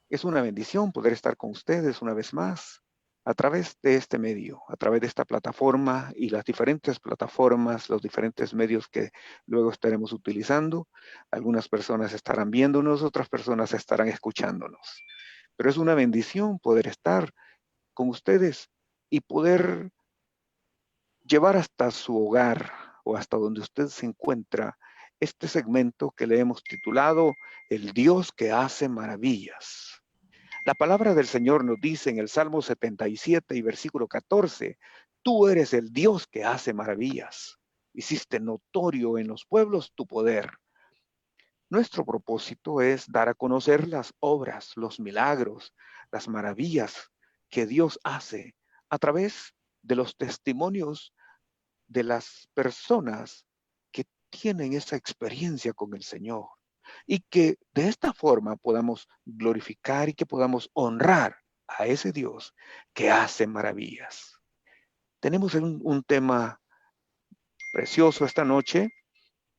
Es una bendición poder estar con ustedes una vez más a través de este medio, a través de esta plataforma y las diferentes plataformas, los diferentes medios que luego estaremos utilizando. Algunas personas estarán viéndonos, otras personas estarán escuchándonos. Pero es una bendición poder estar con ustedes y poder llevar hasta su hogar o hasta donde usted se encuentra este segmento que le hemos titulado El Dios que hace maravillas. La palabra del Señor nos dice en el Salmo 77 y versículo 14, tú eres el Dios que hace maravillas. Hiciste notorio en los pueblos tu poder. Nuestro propósito es dar a conocer las obras, los milagros, las maravillas que Dios hace a través de los testimonios de las personas que tienen esa experiencia con el Señor y que de esta forma podamos glorificar y que podamos honrar a ese Dios que hace maravillas. Tenemos un tema precioso esta noche,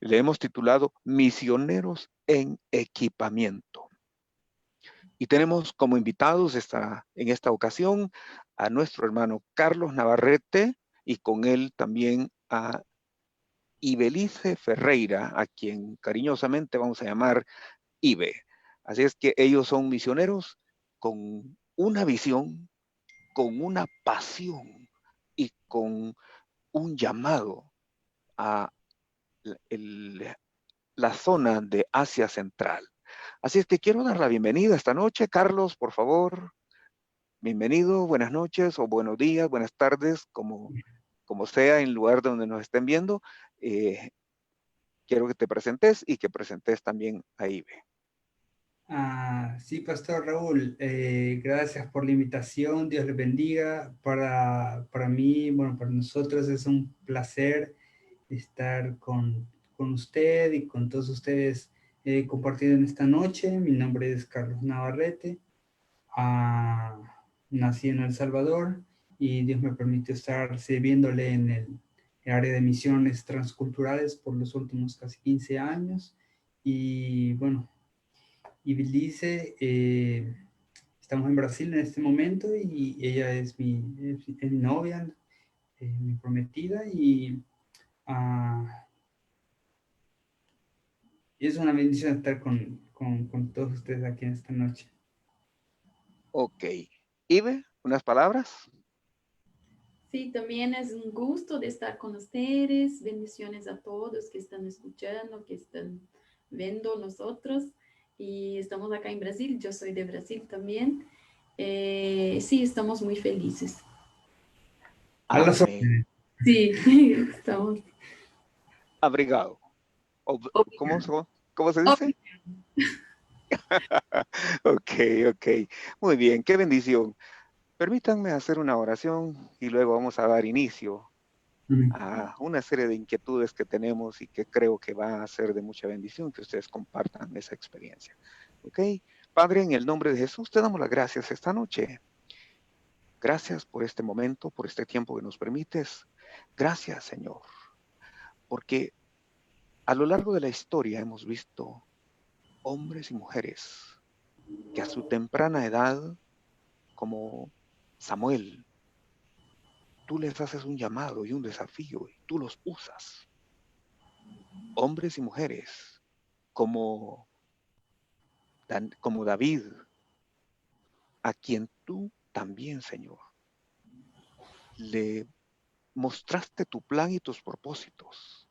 le hemos titulado Misioneros en Equipamiento. Y tenemos como invitados en esta ocasión a nuestro hermano Carlos Navarrete y con él también a Ibelice Ferreira, a quien cariñosamente vamos a llamar Ibe. Así es que ellos son misioneros con una visión, con una pasión y con un llamado a la zona de Asia Central. Así es que quiero dar la bienvenida esta noche. Carlos, por favor, bienvenido, buenas noches o buenos días, buenas tardes, como sea en lugar donde nos estén viendo. Quiero que te presentes y que presentes también a Ibe. Sí, Pastor Raúl, gracias por la invitación, Dios les bendiga. Para mí, bueno, para nosotros es un placer estar con usted y con todos ustedes compartiendo en esta noche. Mi nombre es Carlos Navarrete, nací en El Salvador y Dios me permitió estar sirviéndole en el área de misiones transculturales por los últimos casi 15 años. Y bueno, y Belice, estamos en Brasil en este momento y ella es mi novia, mi prometida y es una bendición estar con todos ustedes aquí en esta noche. Ok. Ibe, unas palabras. Sí, también es un gusto de estar con ustedes. Bendiciones a todos que están escuchando, que están viendo nosotros. Y estamos acá en Brasil. Yo soy de Brasil también. Sí, estamos muy felices. A las Amén. órdenes. Sí, estamos. Abrigado. ¿Cómo, Obrigada. cómo se dice? Obrigada. Ok, ok. Muy bien, qué bendición. Permítanme hacer una oración y luego vamos a dar inicio a una serie de inquietudes que tenemos y que creo que va a ser de mucha bendición que ustedes compartan esa experiencia. Ok, Padre, en el nombre de Jesús te damos las gracias esta noche. Gracias por este momento, por este tiempo que nos permites. Gracias, Señor, porque a lo largo de la historia hemos visto hombres y mujeres que a su temprana edad, como Samuel, tú les haces un llamado y un desafío y tú los usas. Hombres y mujeres como, como David, a quien tú también, Señor, le mostraste tu plan y tus propósitos.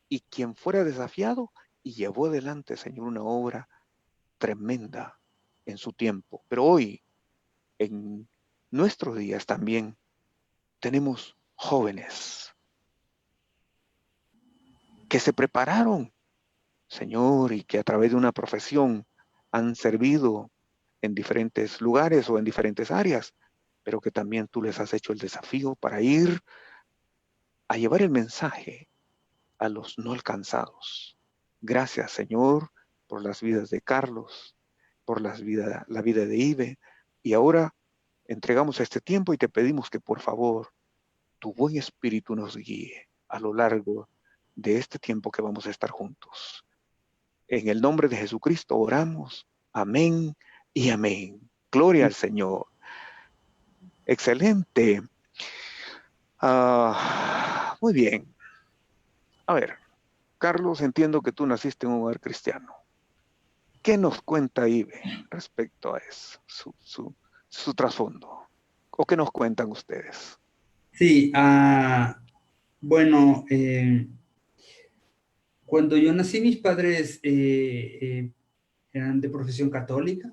Y quien fuera desafiado y llevó adelante, Señor, una obra tremenda en su tiempo. Pero hoy, en nuestros días también, tenemos jóvenes que se prepararon, Señor, y que a través de una profesión han servido en diferentes lugares o en diferentes áreas, pero que también tú les has hecho el desafío para ir a llevar el mensaje a los no alcanzados. Gracias, Señor, por las vidas de Carlos, por la vida de Ibe, y ahora entregamos este tiempo y te pedimos que por favor tu buen espíritu nos guíe a lo largo de este tiempo que vamos a estar juntos. En el nombre de Jesucristo oramos. Amén, y amén. Gloria al Señor. Excelente. Muy bien. A ver, Carlos, entiendo que tú naciste en un hogar cristiano. ¿Qué nos cuenta Ibe respecto a eso, su trasfondo? ¿O qué nos cuentan ustedes? Sí, bueno, cuando yo nací, mis padres eran de profesión católica,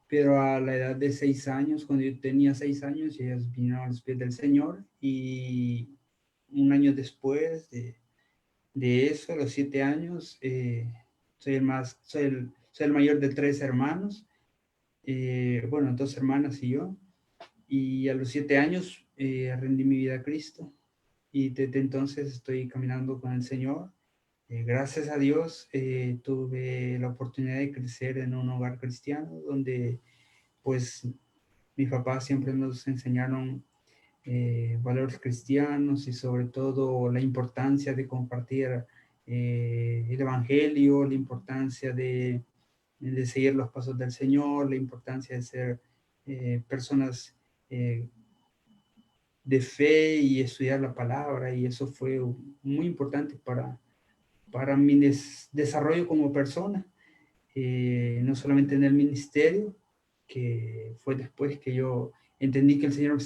pero a la edad de 6 años, cuando yo tenía 6 años, ellos vinieron a los pies del Señor, y un año después de eso, a los 7 años, soy el mayor de 3 hermanos, bueno, 2 hermanas y yo, y a los 7 años rendí mi vida a Cristo, y desde entonces estoy caminando con el Señor. Gracias a Dios tuve la oportunidad de crecer en un hogar cristiano donde pues mis papás siempre nos enseñaron valores cristianos y sobre todo la importancia de compartir el Evangelio, la importancia de seguir los pasos del Señor, la importancia de ser personas de fe y estudiar la palabra, y eso fue muy importante para mi desarrollo como persona, no solamente en el ministerio, que fue después que yo entendí que el Señor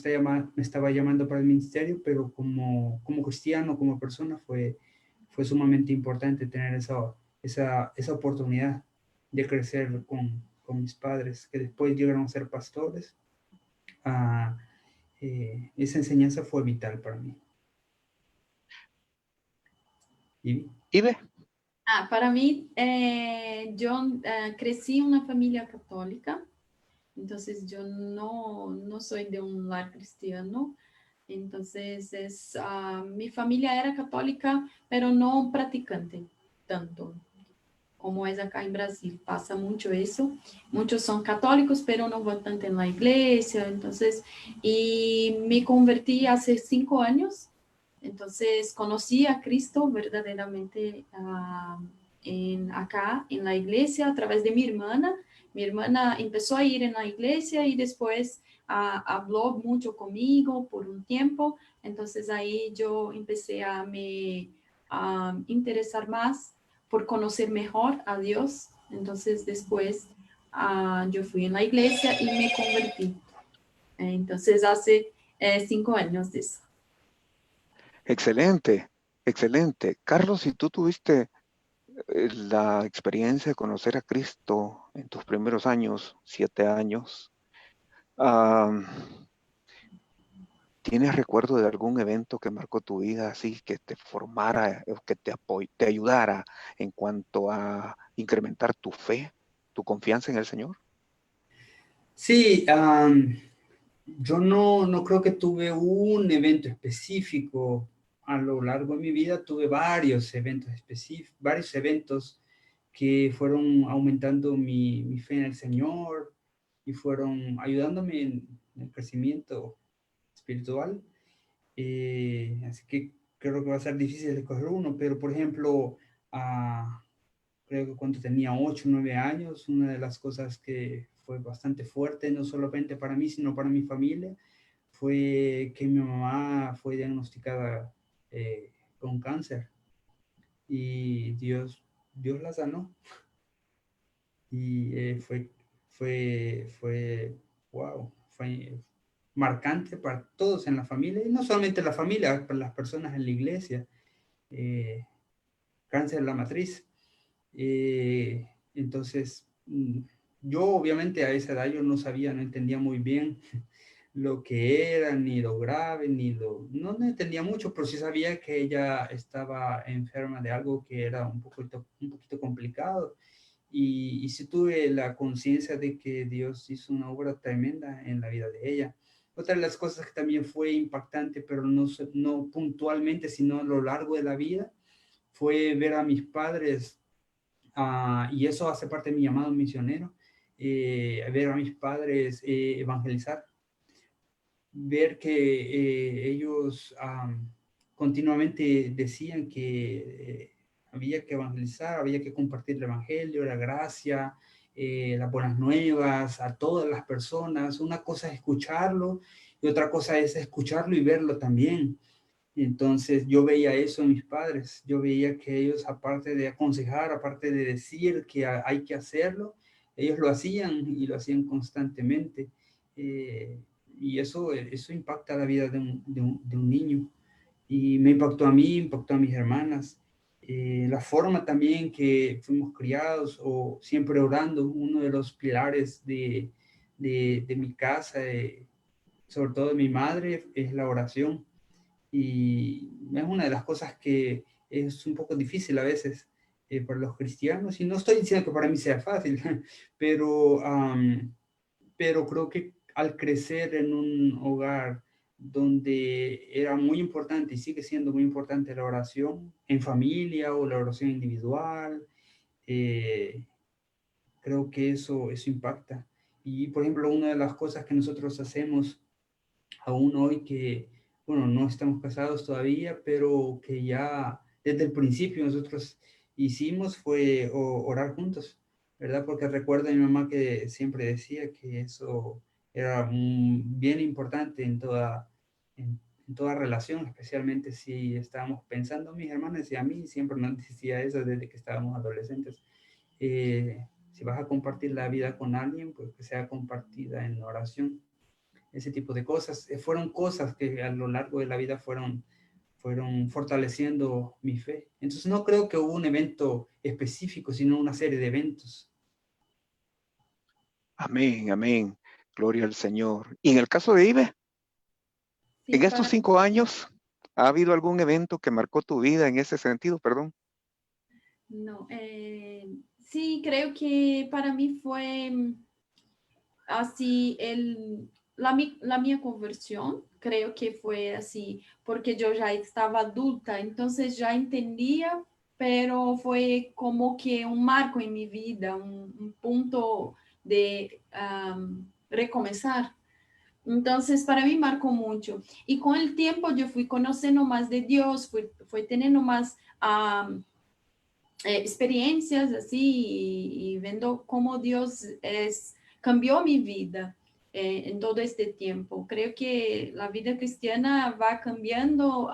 me estaba llamando para el ministerio, pero como cristiano, como persona, fue sumamente importante tener esa oportunidad de crecer con mis padres, que después llegaron a ser pastores. Esa enseñanza fue vital para mí. ¿Y? Ibe. Para mí, yo crecí en una familia católica, entonces yo no soy de un lar cristiano, entonces mi familia era católica, pero no practicante tanto como es acá en Brasil, pasa mucho eso. Muchos son católicos, pero no van tanto en la iglesia, entonces, y me convertí hace 5 años, entonces conocí a Cristo verdaderamente acá en la iglesia a través de mi hermana. Mi hermana empezó a ir en la iglesia y después habló mucho conmigo por un tiempo, entonces ahí yo empecé a me interesar más por conocer mejor a Dios. Entonces después yo fui en la iglesia y me convertí. Entonces hace 5 años de eso. Excelente, excelente. Carlos, si tú tuviste la experiencia de conocer a Cristo en tus primeros años, 7 años, am, ¿tienes recuerdo de algún evento que marcó tu vida así, que te formara o que te ayudara en cuanto a incrementar tu fe, tu confianza en el Señor? Sí, yo no creo que tuve un evento específico. A lo largo de mi vida tuve varios eventos específicos, varios eventos que fueron aumentando mi fe en el Señor y fueron ayudándome en el crecimiento espiritual. Así que creo que va a ser difícil escoger uno, pero por ejemplo, creo que cuando tenía 8 o 9 años, una de las cosas que fue bastante fuerte, no solamente para mí, sino para mi familia, fue que mi mamá fue diagnosticada con cáncer, y Dios la sanó. Y wow, fue marcante para todos en la familia, y no solamente la familia, para las personas en la iglesia. eh, Cáncer de la matriz. Entonces, yo obviamente a esa edad yo no sabía, no entendía muy bien lo que era, ni lo grave, no entendía mucho, pero sí sabía que ella estaba enferma de algo que era un poquito complicado. Y sí tuve la conciencia de que Dios hizo una obra tremenda en la vida de ella. Otra de las cosas que también fue impactante, pero no puntualmente, sino a lo largo de la vida, fue ver a mis padres, y eso hace parte de mi llamado misionero, ver a mis padres evangelizar, ver que ellos continuamente decían que había que evangelizar, había que compartir el evangelio, la gracia, las buenas nuevas a todas las personas. Una cosa es escucharlo y otra cosa es escucharlo y verlo también. Entonces yo veía eso en mis padres, yo veía que ellos, aparte de aconsejar, aparte de decir que hay que hacerlo, ellos lo hacían y lo hacían constantemente. Y eso impacta la vida de un niño. Y me impactó a mí, impactó a mis hermanas. La forma también que fuimos criados o siempre orando, uno de los pilares de mi casa, sobre todo de mi madre, es la oración. Y es una de las cosas que es un poco difícil a veces para los cristianos. Y no estoy diciendo que para mí sea fácil, pero, pero creo que al crecer en un hogar donde era muy importante y sigue siendo muy importante la oración en familia o la oración individual, eh, creo que eso impacta. Y por ejemplo, una de las cosas que nosotros hacemos aún hoy que, bueno, no estamos casados todavía, pero que ya desde el principio nosotros hicimos fue orar juntos, ¿verdad? Porque recuerdo a mi mamá que siempre decía que eso era bien importante en toda relación, especialmente si estábamos pensando, mis hermanas y a mí, siempre nos decía eso desde que estábamos adolescentes. Si vas a compartir la vida con alguien, pues que sea compartida en oración, ese tipo de cosas. Fueron cosas que a lo largo de la vida fueron fortaleciendo mi fe. Entonces no creo que hubo un evento específico, sino una serie de eventos. Amén, amén. Gloria al Señor. Y en el caso de Ibe, en Sí, estos 5 años, ¿ha habido algún evento que marcó tu vida en ese sentido? Perdón. no, sí, creo que para mí fue así la mía conversión, creo que fue así, porque yo ya estaba adulta, entonces ya entendía, pero fue como que un marco en mi vida, un punto de recomenzar. Entonces, para mí marcó mucho. Y con el tiempo yo fui conociendo más de Dios, fui teniendo más experiencias así y viendo cómo Dios cambió mi vida en todo este tiempo. Creo que la vida cristiana va cambiando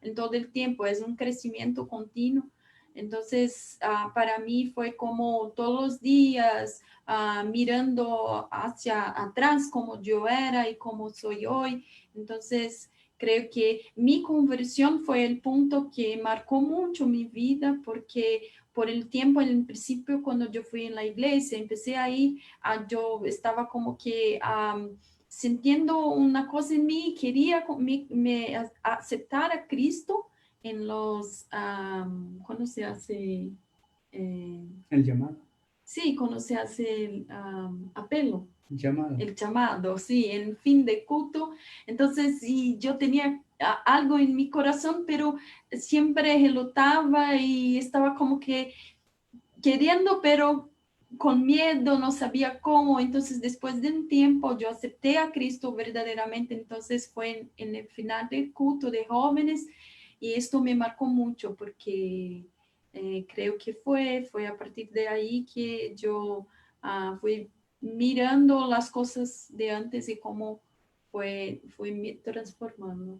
en todo el tiempo, es un crecimiento continuo. Entonces, para mí fue como todos los días mirando hacia atrás como yo era y como soy hoy. Entonces, creo que mi conversión fue el punto que marcó mucho mi vida porque por el tiempo, en el principio, cuando yo fui en la iglesia, empecé ahí, yo estaba como que sintiendo una cosa en mí, quería aceptar a Cristo en los, ¿cuándo se hace? El llamado. Sí, cuando se hace el apelo. Llamado. El llamado, sí, en fin de culto. Entonces, sí, yo tenía algo en mi corazón, pero siempre gelotaba y estaba como que queriendo, pero con miedo, no sabía cómo. Entonces, después de un tiempo, yo acepté a Cristo verdaderamente. Entonces, fue en el final del culto de jóvenes y esto me marcó mucho porque creo que fue a partir de ahí que yo fui mirando las cosas de antes y cómo fue me transformando.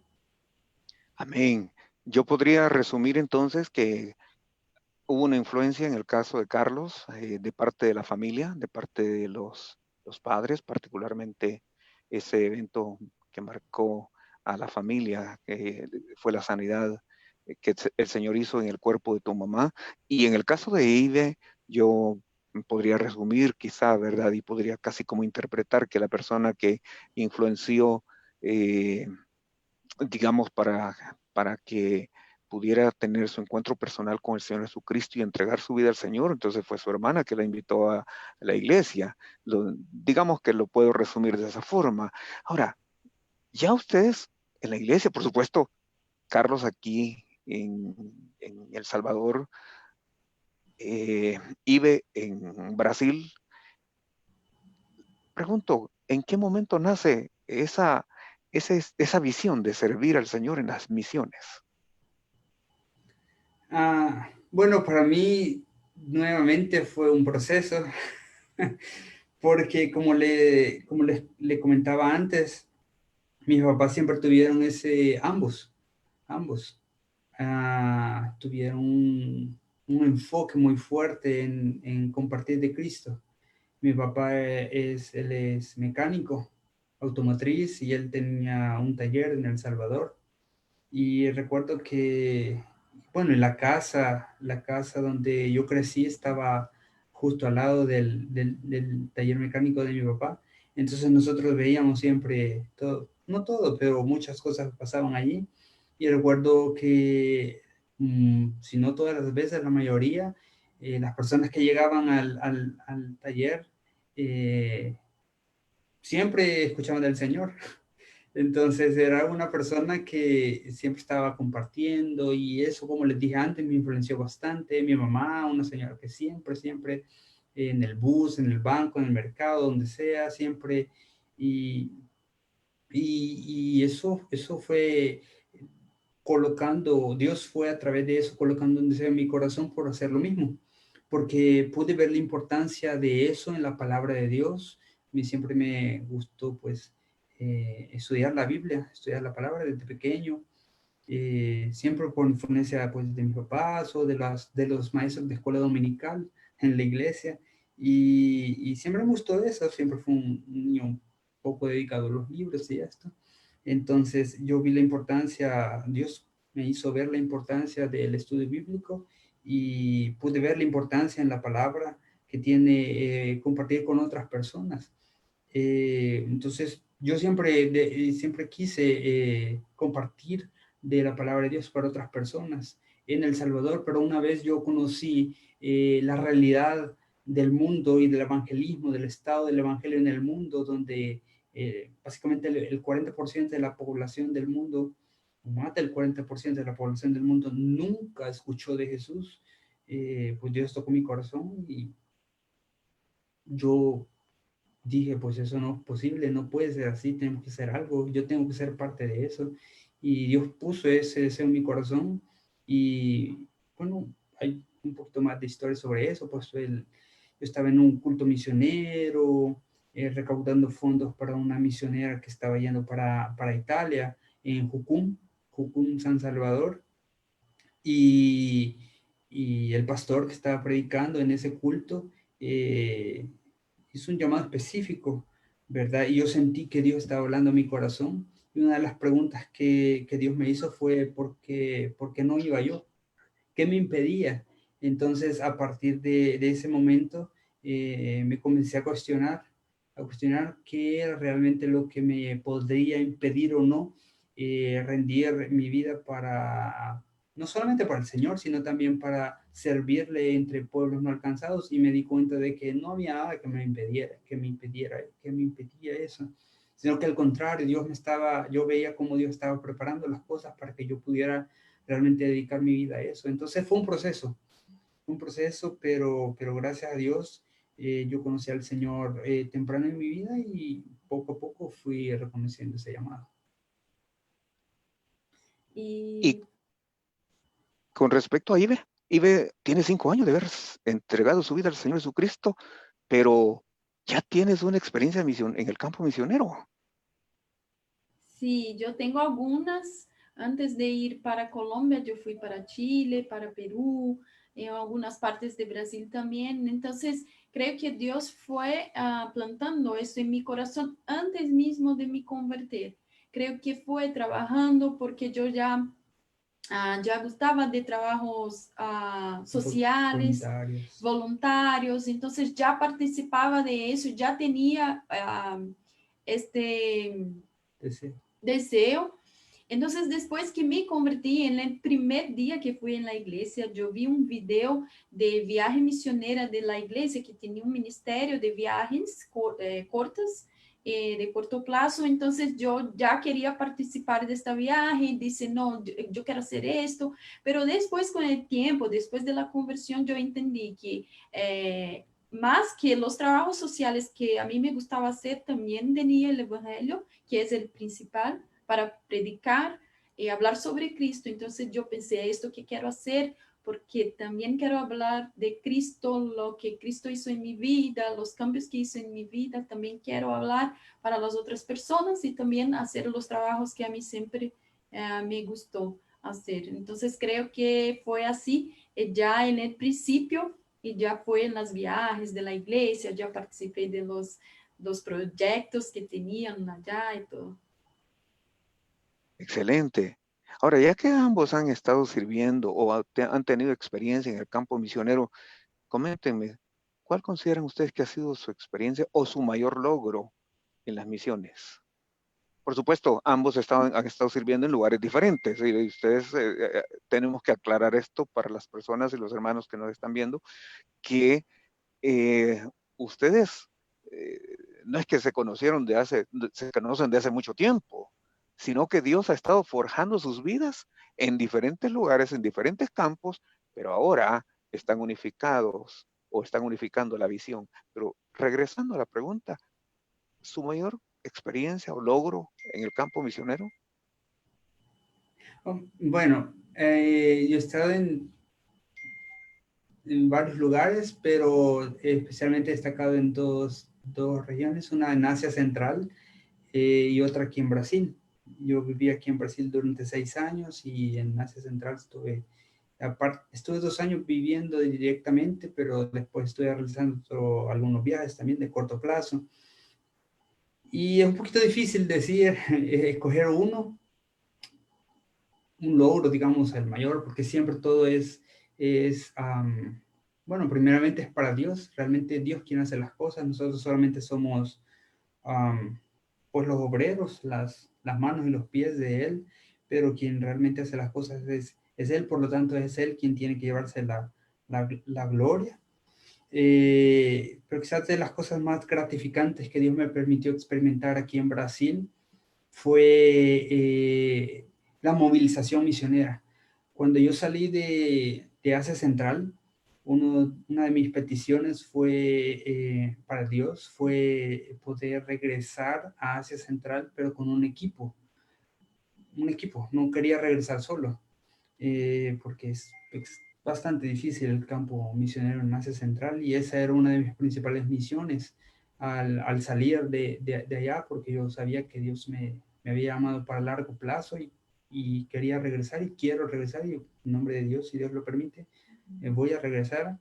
Amén. Yo podría resumir entonces que hubo una influencia en el caso de Carlos de parte de la familia, de parte de los padres, particularmente ese evento que marcó a la familia, que fue la sanidad que el Señor hizo en el cuerpo de tu mamá. Y en el caso de Ibe, yo podría resumir quizá, ¿verdad? Y podría casi como interpretar que la persona que influenció, digamos, para que pudiera tener su encuentro personal con el Señor Jesucristo y entregar su vida al Señor. Entonces fue su hermana que la invitó a la iglesia. Digamos que lo puedo resumir de esa forma. Ahora, ya ustedes en la iglesia, por supuesto, Carlos aquí en El Salvador, Ibe en Brasil. Pregunto, ¿en qué momento nace esa visión de servir al Señor en las misiones? Bueno, para mí nuevamente fue un proceso. porque le comentaba antes, mis papás siempre tuvieron ambos tuvieron un enfoque muy fuerte en compartir de Cristo. Mi papá él es mecánico automotriz y él tenía un taller en El Salvador. Y recuerdo que, bueno, en la casa donde yo crecí estaba justo al lado del taller mecánico de mi papá. Entonces nosotros veíamos siempre todo, no todo, pero muchas cosas pasaban allí. Y recuerdo que, si no todas las veces, la mayoría, las personas que llegaban al taller siempre escuchaban del Señor. Entonces era una persona que siempre estaba compartiendo y eso, como les dije antes, me influenció bastante. Mi mamá, una señora que siempre en el bus, en el banco, en el mercado, donde sea, siempre. Y, y eso fue colocando, Dios fue a través de eso colocando un deseo en mi corazón por hacer lo mismo, porque pude ver la importancia de eso en la palabra de Dios. A mí siempre me gustó, pues, estudiar la Biblia, estudiar la palabra desde pequeño, siempre por influencia, pues, de mis papás o de los maestros de escuela dominical en la iglesia, y siempre me gustó eso, siempre fue un niño un poco dedicado a los libros y esto. Entonces yo vi la importancia, Dios me hizo ver la importancia del estudio bíblico y pude ver la importancia en la palabra que tiene compartir con otras personas. Entonces yo siempre quise compartir de la palabra de Dios para otras personas en El Salvador, pero una vez yo conocí la realidad del mundo y del evangelismo, del estado del evangelio en el mundo, donde básicamente el 40% de la población del mundo, más del 40% de la población del mundo nunca escuchó de Jesús. Pues Dios tocó mi corazón y yo dije, pues eso no es posible, no puede ser así, tenemos que hacer algo, yo tengo que ser parte de eso. Y Dios puso ese deseo en mi corazón y bueno, hay un poquito más de historia sobre eso, pues yo estaba en un culto misionero, recaudando fondos para una misionera que estaba yendo para Italia, en Jucum, San Salvador, y, y el pastor que estaba predicando en ese culto, eh, hizo un llamado específico, ¿verdad? Y yo sentí que Dios estaba hablando a mi corazón. Y una de las preguntas que Dios me hizo fue, ¿por qué no iba yo? ¿Qué me impedía? Entonces, a partir de ese momento, me comencé a cuestionar qué era realmente lo que me podría impedir o no rendir mi vida para, no solamente para el Señor, sino también para servirle entre pueblos no alcanzados. Y me di cuenta de que no había nada que me impedía eso, sino que al contrario, yo veía cómo Dios estaba preparando las cosas para que yo pudiera realmente dedicar mi vida a eso. Entonces fue un proceso, pero gracias a Dios yo conocí al Señor temprano en mi vida y poco a poco fui reconociendo ese llamado. Y con respecto a Ibe tiene 5 años de haber entregado su vida al Señor Jesucristo, pero ya tienes una experiencia en el campo misionero. Sí, yo tengo algunas. Antes de ir para Colombia, yo fui para Chile, para Perú, en algunas partes de Brasil también. Entonces, creo que Dios fue plantando eso en mi corazón antes mismo de me convertir. Creo que fue trabajando porque yo ya gustaba de trabajos sociales, voluntarios, entonces ya participaba de eso, ya tenía este deseo. Entonces, después que me convertí, en el primer día que fui en la iglesia, yo vi un video de viaje misionera de la iglesia que tenía un ministerio de viajes cortas, de corto plazo. Entonces, yo ya quería participar de esta viaje, dice, no, yo quiero hacer esto, pero después con el tiempo, después de la conversión, yo entendí que más que los trabajos sociales que a mí me gustaba hacer, también tenía el evangelio, que es el principal para predicar y hablar sobre Cristo. Entonces yo pensé, esto que quiero hacer porque también quiero hablar de Cristo, lo que Cristo hizo en mi vida, los cambios que hizo en mi vida. También quiero hablar para las otras personas y también hacer los trabajos que a mí siempre me gustó hacer. Entonces creo que fue así, ya en el principio, y ya fue en los viajes de la iglesia, ya participé de los proyectos que tenían allá y todo. Excelente. Ahora, ya que ambos han estado sirviendo o han tenido experiencia en el campo misionero, coméntenme, ¿cuál consideran ustedes que ha sido su experiencia o su mayor logro en las misiones? Por supuesto, ambos han estado sirviendo en lugares diferentes y ustedes tenemos que aclarar esto para las personas y los hermanos que nos están viendo, que ustedes no es que se conocen de hace mucho tiempo, sino que Dios ha estado forjando sus vidas en diferentes lugares, en diferentes campos, pero ahora están unificados o están unificando la visión. Pero regresando a la pregunta, ¿su mayor experiencia o logro en el campo misionero? Bueno, yo he estado en varios lugares, pero especialmente destacado en dos regiones, una en Asia Central y otra aquí en Brasil. Yo viví aquí en Brasil durante 6 años y en Asia Central estuve 2 años viviendo directamente, pero después estuve realizando algunos viajes también de corto plazo. Y es un poquito difícil decir, escoger un logro, digamos, el mayor, porque siempre todo bueno, primeramente es para Dios, realmente Dios quien hace las cosas, nosotros solamente somos pues los obreros, las manos y los pies de Él, pero quien realmente hace las cosas es Él, por lo tanto es Él quien tiene que llevarse la gloria. Pero quizás de las cosas más gratificantes que Dios me permitió experimentar aquí en Brasil fue la movilización misionera. Cuando yo salí de Asia Central, una de mis peticiones para Dios fue poder regresar a Asia Central, pero con un equipo. No quería regresar solo, porque es bastante difícil el campo misionero en Asia Central y esa era una de mis principales misiones al salir de allá, porque yo sabía que Dios me había llamado para largo plazo y quería regresar y quiero regresar y en nombre de Dios, si Dios lo permite, voy a regresar.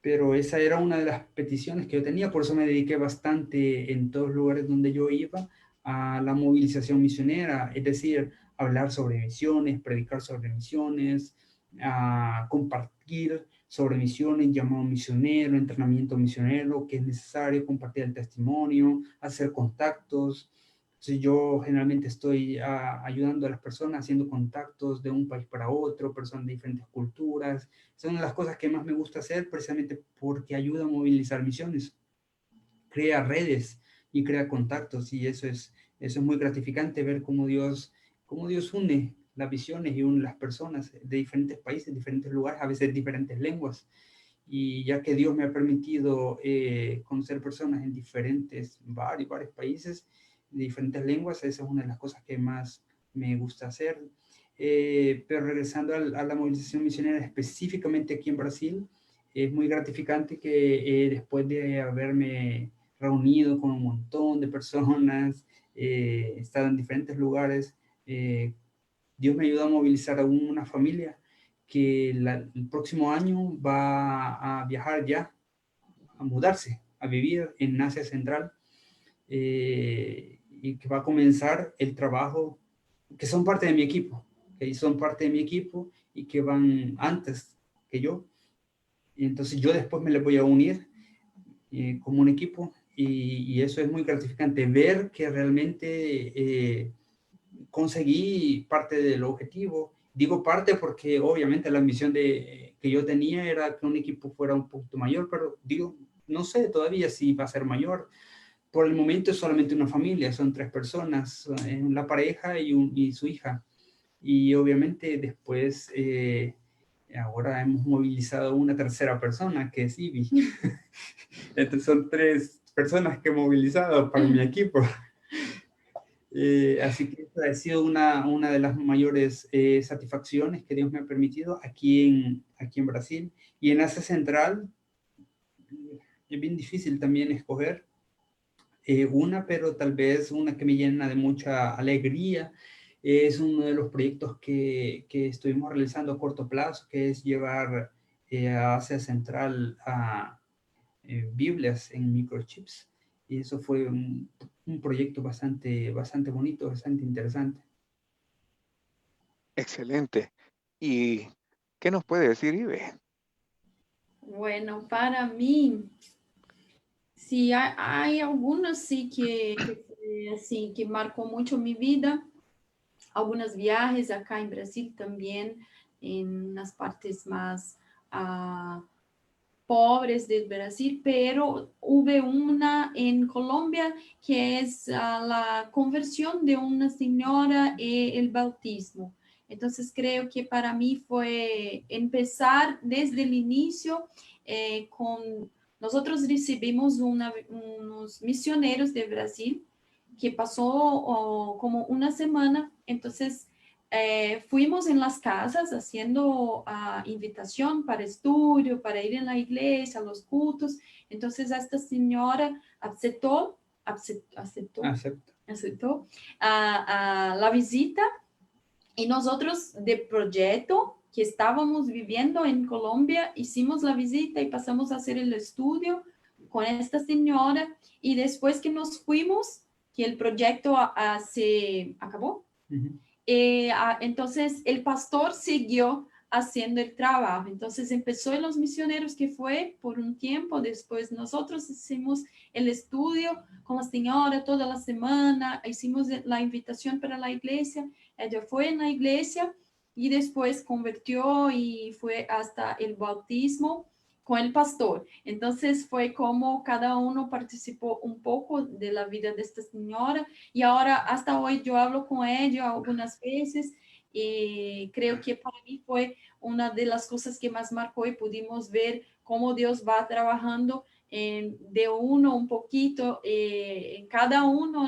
Pero esa era una de las peticiones que yo tenía, por eso me dediqué bastante en todos los lugares donde yo iba a la movilización misionera, es decir, hablar sobre misiones, predicar sobre misiones, a compartir sobre misiones, llamado misionero, entrenamiento misionero, que es necesario, compartir el testimonio, hacer contactos. Entonces yo generalmente estoy ayudando a las personas, haciendo contactos de un país para otro, personas de diferentes culturas. Es una de las cosas que más me gusta hacer precisamente porque ayuda a movilizar misiones, crea redes y crea contactos y eso es muy gratificante ver cómo Dios une las visiones y une las personas de diferentes países, diferentes lugares, a veces diferentes lenguas. Y ya que Dios me ha permitido conocer personas en varios países, de diferentes lenguas, esa es una de las cosas que más me gusta hacer. Pero regresando a la movilización misionera, específicamente aquí en Brasil, es muy gratificante que después de haberme reunido con un montón de personas, estado en diferentes lugares, Dios me ayudó a movilizar a una familia que el próximo año va a viajar ya, a mudarse, a vivir en Asia Central, y que va a comenzar el trabajo, que son parte de mi equipo, que son parte de mi equipo y que van antes que yo. Y entonces yo después me les voy a unir como un equipo y eso es muy gratificante, ver que realmente conseguí parte del objetivo. Digo parte porque obviamente la ambición que yo tenía era que un equipo fuera un poquito mayor, pero digo, no sé todavía si va a ser mayor. Por el momento es solamente una familia, son 3 personas, la pareja y su hija. Y obviamente después, ahora hemos movilizado una tercera persona, que es Ivy. Entonces son 3 personas que he movilizado para mi equipo. Así que esta ha sido una de las mayores satisfacciones que Dios me ha permitido aquí en Brasil. Y en Asia Central es bien difícil también escoger pero tal vez una que me llena de mucha alegría. Es uno de los proyectos que estuvimos realizando a corto plazo, que es llevar a Asia Central a Biblias en microchips. Y eso fue un proyecto bastante bonito, bastante interesante. Excelente. ¿Y qué nos puede decir Ibe? Bueno, para mí, sí, hay algunos sí así, que marcó mucho mi vida. Algunos viajes acá en Brasil también, en las partes más pobres del Brasil, pero hubo una en Colombia que es la conversión de una señora y el bautismo. Entonces creo que para mí fue empezar desde el inicio con... Nosotros recibimos unos misioneros de Brasil que pasó como una semana, entonces fuimos en las casas haciendo invitación para estudio, para ir en la iglesia, a los cultos. Entonces esta señora aceptó la visita y nosotros de proyecto que estábamos viviendo en Colombia, hicimos la visita y pasamos a hacer el estudio con esta señora y después que nos fuimos, que el proyecto se acabó, entonces el pastor siguió haciendo el trabajo. Entonces empezó en los misioneros, que fue por un tiempo, después nosotros hicimos el estudio con la señora toda la semana, hicimos la invitación para la iglesia, ella fue en la iglesia y después convirtió y fue hasta el bautismo con el pastor. Entonces fue como cada uno participó un poco de la vida de esta señora y ahora hasta hoy yo hablo con ella algunas veces y creo que para mí fue una de las cosas que más marcó y pudimos ver cómo Dios va trabajando de uno un poquito en cada uno,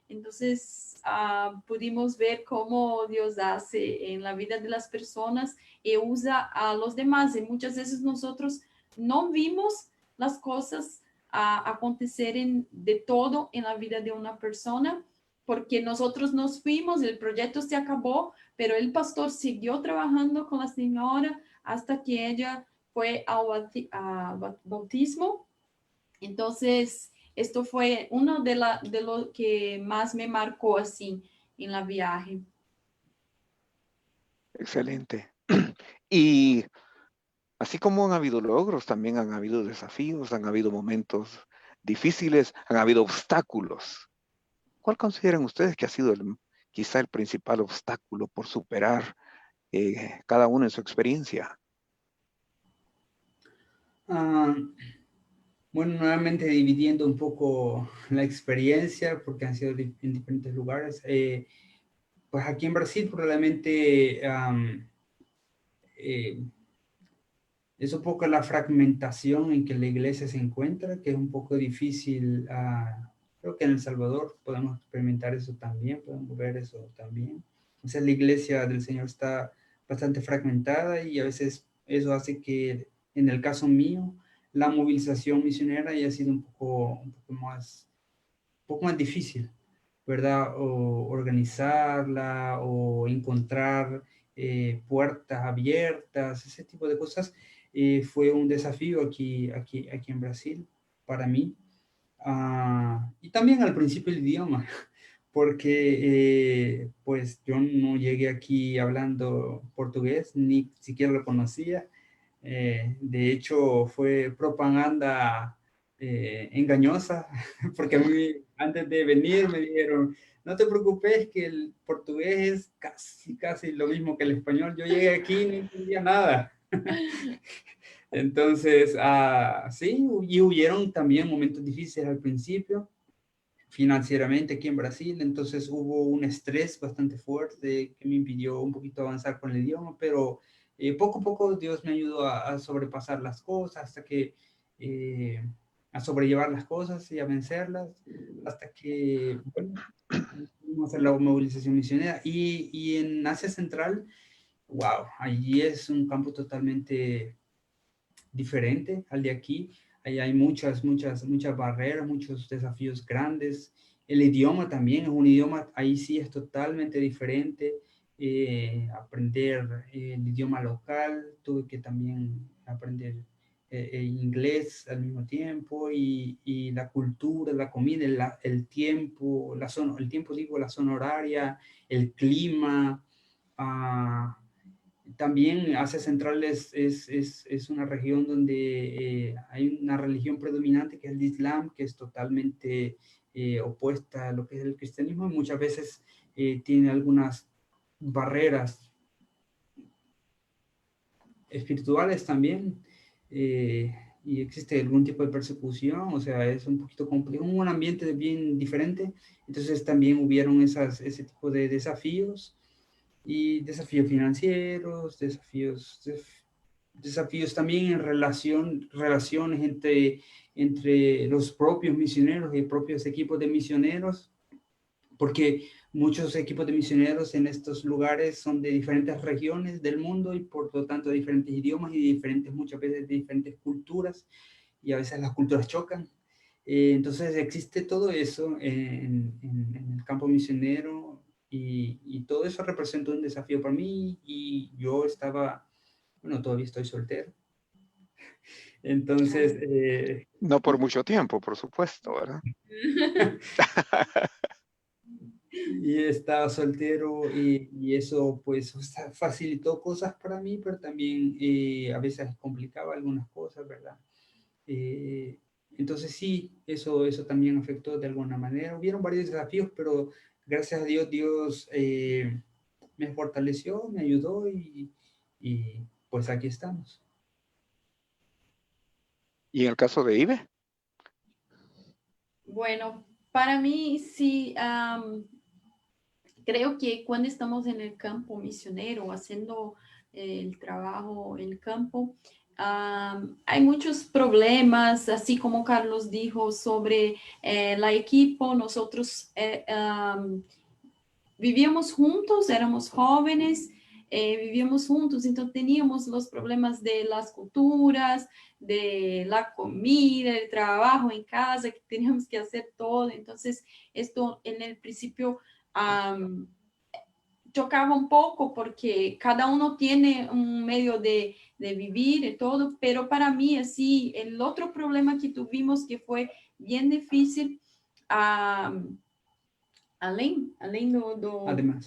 Entonces pudimos ver cómo Dios hace en la vida de las personas y usa a los demás y muchas veces nosotros no vimos las cosas acontecer de todo en la vida de una persona, porque nosotros nos fuimos, el proyecto se acabó, pero el pastor siguió trabajando con la señora hasta que ella fue al bautismo. Entonces, esto fue uno de lo que más me marcó así en la viaje. Excelente. Y así como han habido logros, también han habido desafíos, han habido momentos difíciles, han habido obstáculos. ¿Cuál consideran ustedes que ha sido quizá el principal obstáculo por superar cada uno en su experiencia? Bueno, nuevamente dividiendo un poco la experiencia, porque han sido en diferentes lugares. Pues aquí en Brasil probablemente es un poco la fragmentación en que la iglesia se encuentra, que es un poco difícil. Creo que en El Salvador podemos experimentar eso también, podemos ver eso también. O sea, la iglesia del Señor está bastante fragmentada y a veces eso hace que, en el caso mío, la movilización misionera haya sido un poco más difícil, ¿verdad? O organizarla o encontrar puertas abiertas, ese tipo de cosas. Fue un desafío aquí en Brasil para mí. Y también al principio el idioma, porque pues yo no llegué aquí hablando portugués, ni siquiera lo conocía. De hecho, fue propaganda engañosa, porque a mí antes de venir me dijeron, no te preocupes que el portugués es casi lo mismo que el español. Yo llegué aquí y no entendía nada. Entonces, sí, y hubieron también momentos difíciles al principio, financieramente aquí en Brasil, entonces hubo un estrés bastante fuerte que me impidió un poquito avanzar con el idioma, pero poco a poco Dios me ayudó a sobrepasar las cosas, a sobrellevar las cosas y a vencerlas, hasta que, bueno, en Vamos a hacer la movilización misionera. Y en Asia Central, wow, allí es un campo totalmente diferente al de aquí. Ahí hay muchas barreras, muchos desafíos grandes. El idioma también es un idioma, ahí sí es totalmente diferente. Aprender el idioma local, tuve que también aprender inglés al mismo tiempo y la cultura, la comida, el tiempo, el tiempo digo, la zona horaria, el clima. También Asia Central es una región donde hay una religión predominante que es el Islam, que es totalmente opuesta a lo que es el cristianismo y muchas veces tiene algunas barreras espirituales también y existe algún tipo de persecución, o sea, es un poquito complejo, un ambiente bien diferente, entonces también hubieron ese tipo de desafíos y desafíos financieros, desafíos también en relaciones entre los propios misioneros y propios equipos de misioneros, porque muchos equipos de misioneros en estos lugares son de diferentes regiones del mundo y por lo tanto de diferentes idiomas y muchas veces de diferentes culturas y a veces las culturas chocan. Entonces existe todo eso en el campo misionero y todo eso representa un desafío para mí y yo bueno, todavía estoy soltero. Entonces, No por mucho tiempo, por supuesto, ¿verdad? y estaba soltero y eso pues facilitó cosas para mí, pero también a veces complicaba algunas cosas, ¿verdad? Eh, entonces sí, eso también afectó de alguna manera. Hubieron varios desafíos, pero gracias a Dios, Dios me fortaleció, me ayudó y pues aquí estamos. ¿Y en el caso de Ibe? Bueno, para mí sí, creo que cuando estamos en el campo misionero, haciendo el trabajo en el campo, hay muchos problemas, así como Carlos dijo sobre la equipo. Nosotros vivíamos juntos, éramos jóvenes, vivíamos juntos, entonces teníamos los problemas de las culturas, de la comida, el trabajo en casa, que teníamos que hacer todo. Entonces, esto en el principio chocaba un poco porque cada uno tiene un medio de vivir y todo, pero para mí así, el otro problema que tuvimos que fue bien difícil,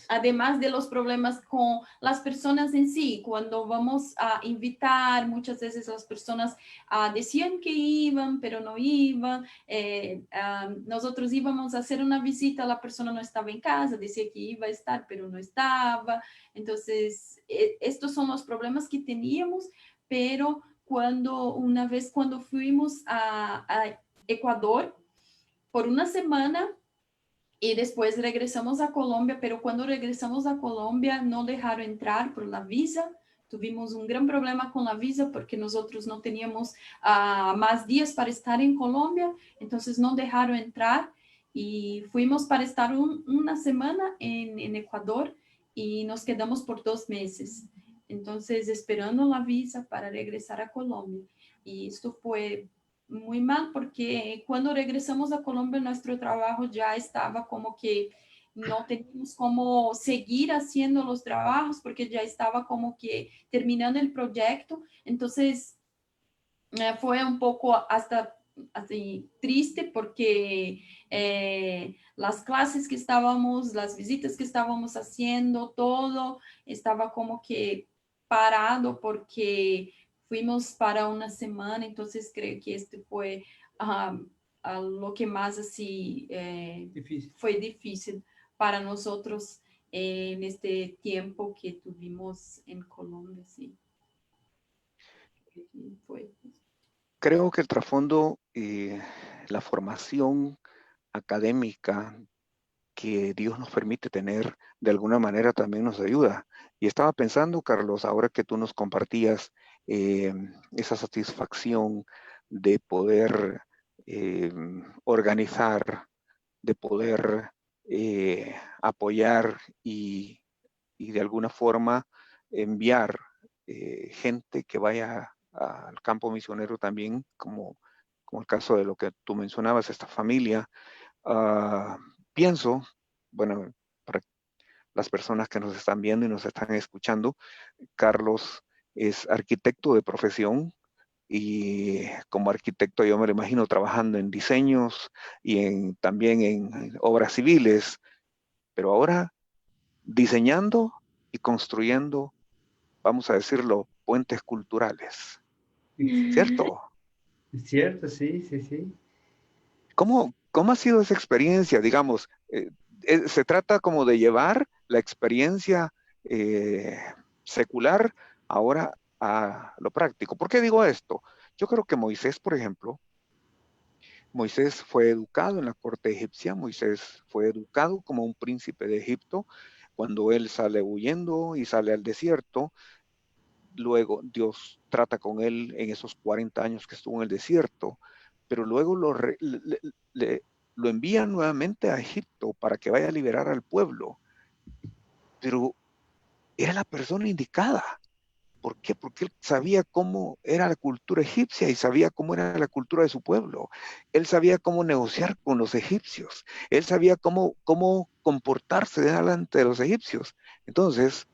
además de los problemas con las personas en sí, cuando vamos a invitar, muchas veces las personas decían que iban, pero no iban. Nosotros íbamos a hacer una visita, la persona no estaba en casa, decía que iba a estar, pero no estaba. Entonces, estos son los problemas que teníamos, pero una vez cuando fuimos a Ecuador por una semana, y después regresamos a Colombia, pero cuando regresamos a Colombia no dejaron entrar por la visa. Tuvimos un gran problema con la visa porque nosotros no teníamos más días para estar en Colombia, entonces no dejaron entrar y fuimos para estar una semana en Ecuador y nos quedamos por 2 meses. Entonces, esperando la visa para regresar a Colombia. Y esto fue muy mal porque cuando regresamos a Colombia nuestro trabajo ya estaba como que no teníamos cómo seguir haciendo los trabajos porque ya estaba como que terminando el proyecto. Entonces fue un poco hasta así triste porque las clases que estábamos, las visitas que estábamos haciendo, todo estaba como que parado porque fuimos para una semana. Entonces creo que este fue lo que más así fue difícil para nosotros en este tiempo que tuvimos en Colombia, sí. Fue. Creo que el trasfondo, la formación académica que Dios nos permite tener, de alguna manera también nos ayuda. Y estaba pensando, Carlos, ahora que tú nos compartías esa satisfacción de poder organizar, de poder apoyar y de alguna forma enviar gente que vaya al campo misionero también, como el caso de lo que tú mencionabas, esta familia. Pienso, bueno, para las personas que nos están viendo y nos están escuchando, Carlos es arquitecto de profesión y como arquitecto yo me lo imagino trabajando en diseños y también en obras civiles, pero ahora diseñando y construyendo, vamos a decirlo, puentes culturales, ¿cierto? Es cierto, sí, sí, sí. ¿Cómo ha sido esa experiencia? Digamos, se trata como de llevar la experiencia secular ahora a lo práctico. ¿Por qué digo esto? Yo creo que Moisés, por ejemplo, Moisés fue educado en la corte egipcia, Moisés fue educado como un príncipe de Egipto. Cuando él sale huyendo y sale al desierto, luego Dios trata con él en esos 40 años que estuvo en el desierto, pero luego lo envía nuevamente a Egipto para que vaya a liberar al pueblo. Pero era la persona indicada. ¿Por qué? Porque él sabía cómo era la cultura egipcia y sabía cómo era la cultura de su pueblo. Él sabía cómo negociar con los egipcios. Él sabía cómo comportarse delante de los egipcios. Entonces,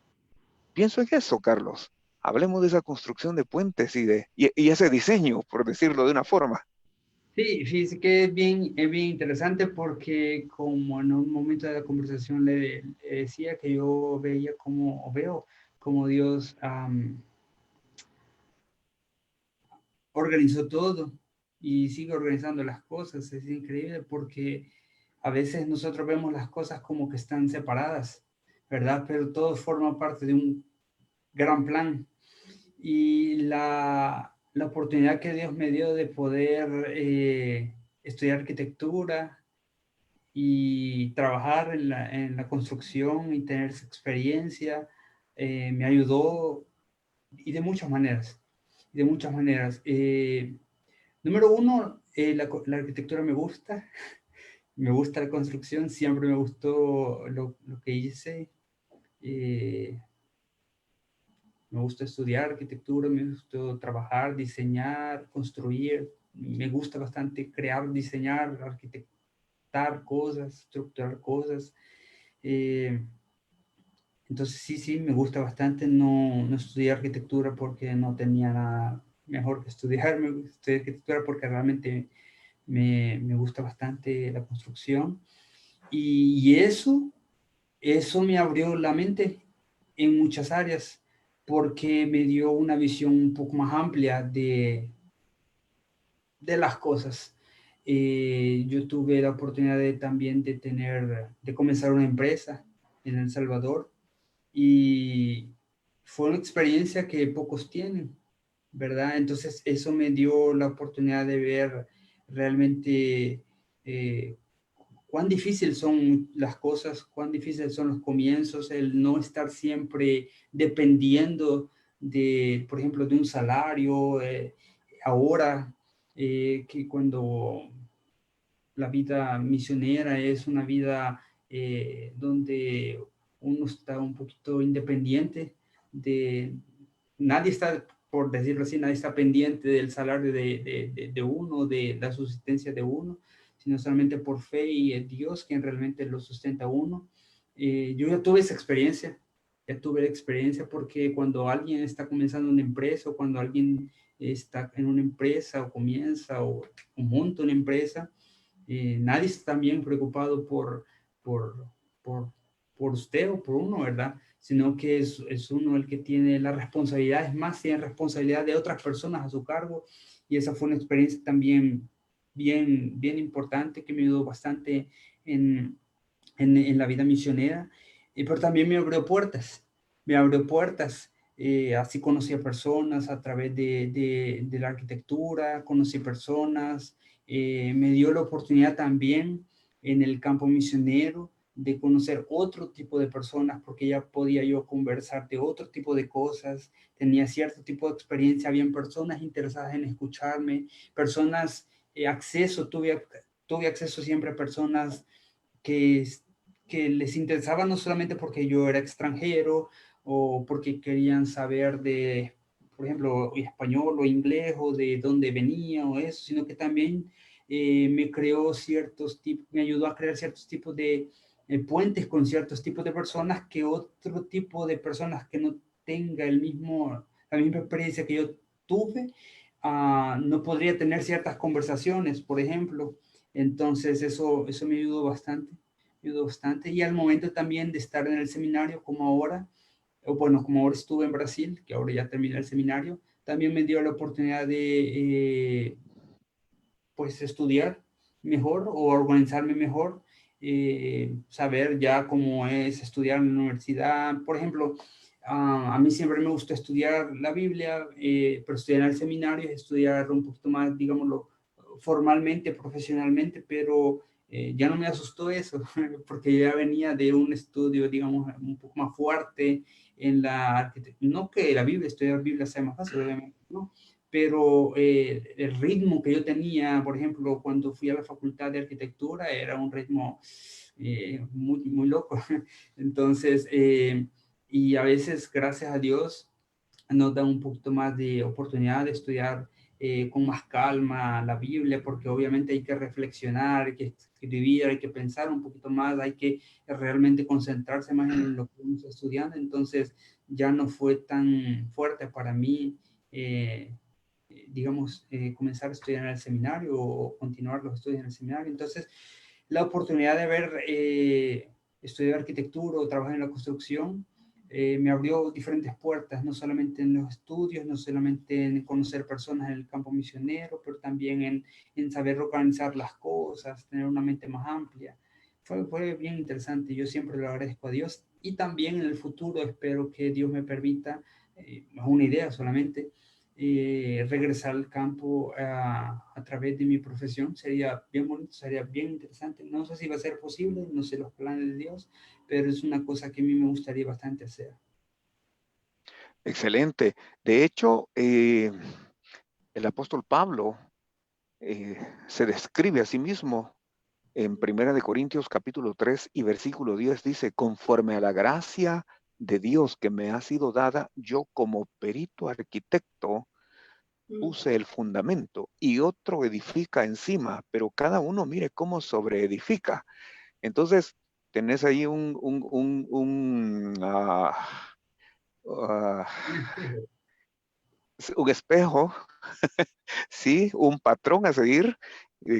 pienso en eso, Carlos. Hablemos de esa construcción de puentes y ese diseño, por decirlo de una forma. Sí, fíjese que es bien interesante porque como en un momento de la conversación le decía que yo veía como, o veo como Dios organizó todo y sigue organizando las cosas. Es increíble porque a veces nosotros vemos las cosas como que están separadas, ¿verdad? Pero todo forma parte de un gran plan. Y la oportunidad que Dios me dio de poder estudiar arquitectura y trabajar en la construcción y tener esa experiencia me ayudó y de muchas maneras. De muchas maneras. Número uno, la arquitectura me gusta la construcción, siempre me gustó lo que hice. Eh, Me gusta estudiar arquitectura, me gusta trabajar, diseñar, construir. Me gusta bastante crear, diseñar, arquitectar cosas, estructurar cosas. Eh, entonces sí, me gusta bastante. No estudié arquitectura porque no tenía nada mejor que estudiar. Me estudié arquitectura porque realmente me gusta bastante la construcción. Y eso me abrió la mente en muchas áreas porque me dio una visión un poco más amplia de las cosas. Yo tuve la oportunidad también de comenzar una empresa en El Salvador y fue una experiencia que pocos tienen, ¿verdad? Entonces eso me dio la oportunidad de ver realmente cuán difíciles son las cosas, cuán difíciles son los comienzos, el no estar siempre dependiendo de, por ejemplo, de un salario. Ahora, que cuando la vida misionera es una vida donde uno está un poquito independiente nadie está, por decirlo así, nadie está pendiente del salario de uno, de la subsistencia de uno, sino solamente por fe y es Dios quien realmente lo sustenta a uno. Yo ya tuve esa experiencia, ya tuve la experiencia porque cuando alguien está comenzando una empresa o cuando alguien está en una empresa o comienza o monta una empresa, nadie está bien preocupado por, por, por usted o por uno, ¿verdad? Sino que es uno el que tiene la responsabilidad, es más, tiene responsabilidad de otras personas a su cargo. Y esa fue una experiencia también bien importante que me ayudó bastante en la vida misionera, pero también me abrió puertas. Así conocí a personas a través de la arquitectura, conocí personas, me dio la oportunidad también en el campo misionero de conocer otro tipo de personas, porque ya podía yo conversar de otro tipo de cosas, tenía cierto tipo de experiencia, habían personas interesadas en escucharme, personas, tuve acceso siempre a personas que que les interesaba no solamente porque yo era extranjero o porque querían saber de, por ejemplo, español o inglés o de dónde venía o eso, sino que también me creó ciertos tipos, me ayudó a crear ciertos tipos de puentes con ciertos tipos de personas que otro tipo de personas que no tenga la misma experiencia que yo tuve, no podría tener ciertas conversaciones, por ejemplo. Entonces eso me ayudó bastante. Y al momento también de estar en el seminario, como ahora, o bueno, como ahora estuve en Brasil, que ahora ya terminé el seminario, también me dio la oportunidad de pues estudiar mejor o organizarme mejor, saber ya cómo es estudiar en la universidad. Por ejemplo, a mí siempre me gustó estudiar la Biblia, pero estudiar en el seminario es estudiar un poquito más, digámoslo, formalmente, profesionalmente, pero ya no me asustó eso, porque ya venía de un estudio, digamos, un poco más fuerte en la arquitectura. No que la Biblia, estudiar Biblia sea más fácil, obviamente, ¿no? Pero el ritmo que yo tenía, por ejemplo, cuando fui a la facultad de arquitectura, era un ritmo muy, muy loco. Entonces, y a veces, gracias a Dios, nos da un poquito más de oportunidad de estudiar con más calma la Biblia, porque obviamente hay que reflexionar, hay que escribir, hay que pensar un poquito más, hay que realmente concentrarse más en lo que uno está estudiando. Entonces, ya no fue tan fuerte para mí. Digamos, comenzar a estudiar en el seminario o continuar los estudios en el seminario. Entonces, la oportunidad de ver, estudiar arquitectura o trabajar en la construcción, me abrió diferentes puertas, no solamente en los estudios, no solamente en conocer personas en el campo misionero, pero también en saber organizar las cosas, tener una mente más amplia. Fue bien interesante, yo siempre lo agradezco a Dios y también en el futuro espero que Dios me permita, es una idea solamente, regresar al campo a través de mi profesión. Sería bien bonito, sería bien interesante. No sé si va a ser posible, no sé los planes de Dios, pero es una cosa que a mí me gustaría bastante hacer. Excelente. De hecho, el apóstol Pablo se describe a sí mismo en Primera de Corintios capítulo 3 y versículo 10 dice, conforme a la gracia de Dios que me ha sido dada, yo como perito arquitecto puse el fundamento y otro edifica encima, pero cada uno mire cómo sobreedifica. Entonces, tenés ahí ah, un espejo, sí, un patrón a seguir,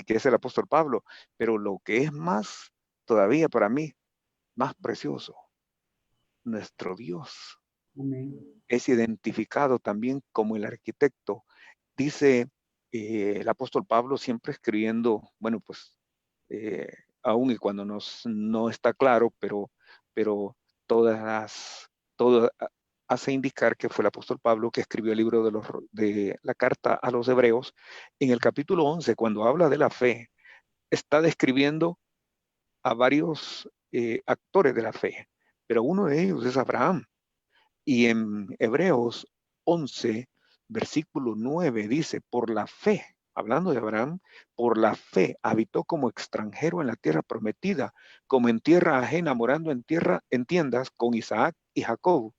que es el apóstol Pablo, pero lo que es más todavía para mí, más precioso, nuestro Dios Amén. es identificado también como el arquitecto. Dice el apóstol Pablo siempre escribiendo, bueno, pues eh, aún y cuando no está claro, pero todo hace indicar que fue el apóstol Pablo que escribió el libro de la carta a los hebreos. En el capítulo 11, cuando habla de la fe, está describiendo a varios actores de la fe, pero uno de ellos es Abraham. Y en Hebreos 11, versículo 9 dice, por la fe, hablando de Abraham, por la fe habitó como extranjero en la tierra prometida, como en tierra ajena, morando en tiendas con Isaac y Jacob,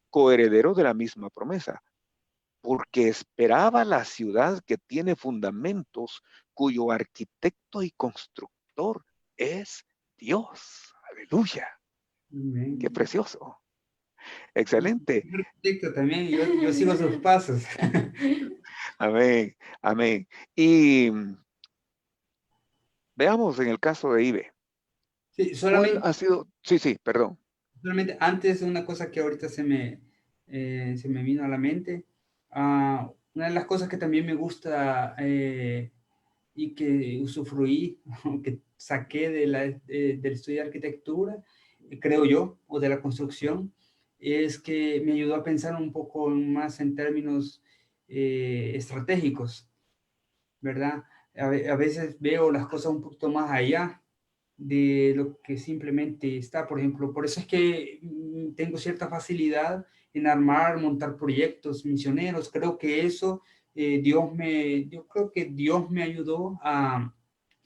coherederos de la misma promesa, porque esperaba la ciudad que tiene fundamentos, cuyo arquitecto y constructor es Dios. Aleluya. Amén. Qué precioso. Excelente. Arquitecto también, yo sigo sus pasos. Amén, amén. Y veamos en el caso de Ibe. Sí, ¿Cuál ha sido? Sí, sí, perdón. solamente antes una cosa que ahorita se me vino a la mente. Una de las cosas que también me gusta y que usufruí, que saqué del estudio de arquitectura, creo yo, o de la construcción, es que me ayudó a pensar un poco más en términos estratégicos, ¿verdad? A veces veo las cosas un poquito más allá de lo que simplemente está, por ejemplo. Por eso es que tengo cierta facilidad en armar, montar proyectos misioneros. Creo que eso, yo creo que Dios me ayudó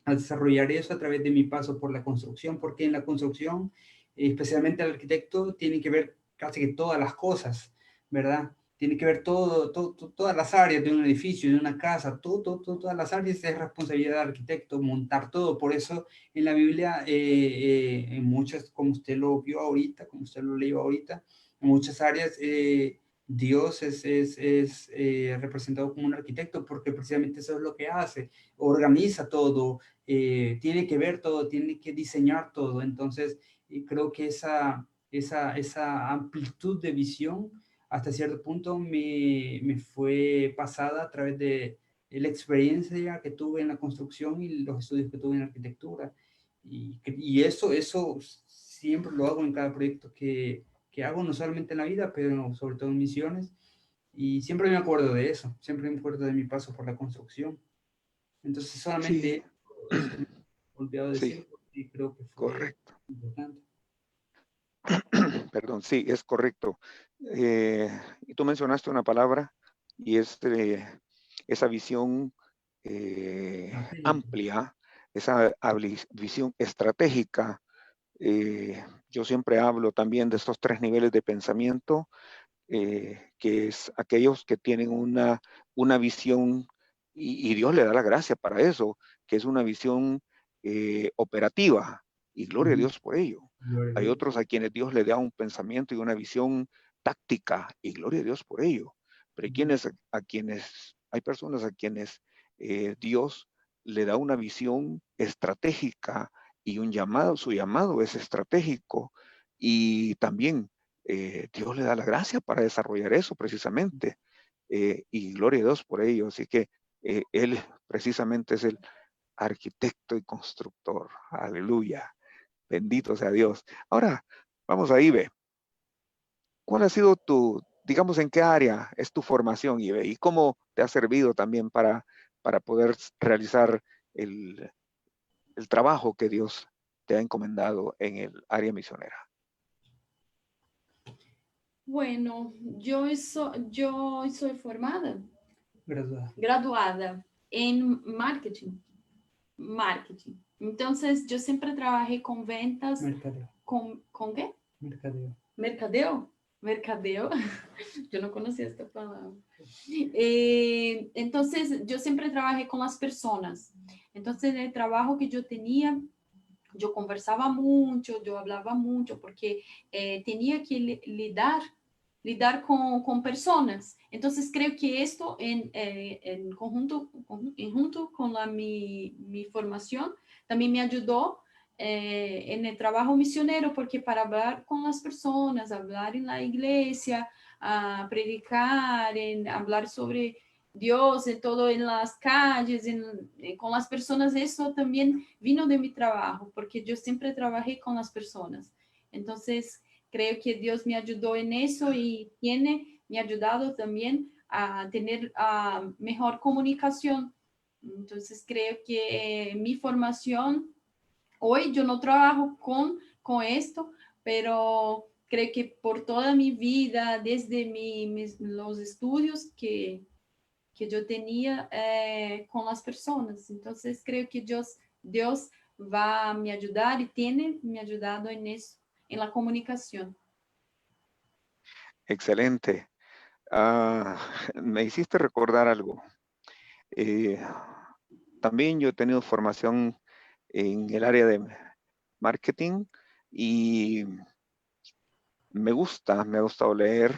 a desarrollar eso a través de mi paso por la construcción, porque en la construcción, especialmente el arquitecto, tiene que ver casi que todas las cosas, ¿verdad? Tiene que ver todas las áreas de un edificio, de una casa, todas las áreas es responsabilidad del arquitecto, montar todo. Por eso en la Biblia, en muchas, como usted lo vio ahorita, como usted lo leyó ahorita, en muchas áreas, Dios es representado como un arquitecto, porque precisamente eso es lo que hace, organiza todo, tiene que ver todo, tiene que diseñar todo. Entonces, creo que esa amplitud de visión hasta cierto punto me fue pasada a través de la experiencia que tuve en la construcción y los estudios que tuve en arquitectura. Y eso siempre lo hago en cada proyecto que hago, no solamente en la vida, pero sobre todo en misiones. Y siempre me acuerdo de eso, siempre me acuerdo de mi paso por la construcción. Entonces Sí, solamente eso me he olvidado sí, decir porque creo que fue correcto. importante. Perdón, sí, es correcto. Y tú mencionaste una palabra y es esa visión Estratégico. amplia, esa visión estratégica. Yo siempre hablo también de estos 3 niveles de pensamiento, que es aquellos que tienen una visión, y Dios le da la gracia para eso, que es una visión operativa, y gloria a Ujú. Dios por ello. Gloria a Hay Dios. otros a quienes Dios le da un pensamiento y una visión táctica, y gloria a Dios por ello. Pero Ujú. hay personas a quienes Dios le da una visión estratégica y su llamado es estratégico, y también Dios le da la gracia para desarrollar eso precisamente, y gloria a Dios por ello. Así que Él precisamente es el arquitecto y constructor. Aleluya. Bendito sea Dios. Ahora, vamos a Ibe. ¿Cuál ha sido digamos, en qué área es tu formación, Ibe? ¿Y cómo te ha servido también para poder realizar el, el trabajo que Dios te ha encomendado en el área misionera? Bueno, yo soy formada, Graduada. graduada en marketing. Entonces, yo siempre trabajé con ventas, Mercadeo. ¿con qué? Mercadeo. Mercadeo. Mercadeo. Yo no conocía esta palabra. Entonces, yo siempre trabajé con las personas. Entonces, el trabajo que yo tenía, yo conversaba mucho, yo hablaba mucho, porque tenía que lidar con personas. Entonces, creo que esto en junto con mi formación también me ayudó en el trabajo misionero, porque para hablar con las personas, hablar en la iglesia, predicar, hablar sobre Dios, en todo en las calles, con las personas, eso también vino de mi trabajo, porque yo siempre trabajé con las personas. Entonces, creo que Dios me ayudó en eso y me ha ayudado también a tener mejor comunicación. Entonces, creo que mi formación, hoy yo no trabajo con esto, pero creo que por toda mi vida, desde los estudios que yo tenía con las personas. Entonces creo que Dios va a me ayudar y tiene me ayudado en eso, en la comunicación. Excelente. Ah, me hiciste recordar algo. Eh, También yo he tenido formación en el área de marketing y me ha gustado leer.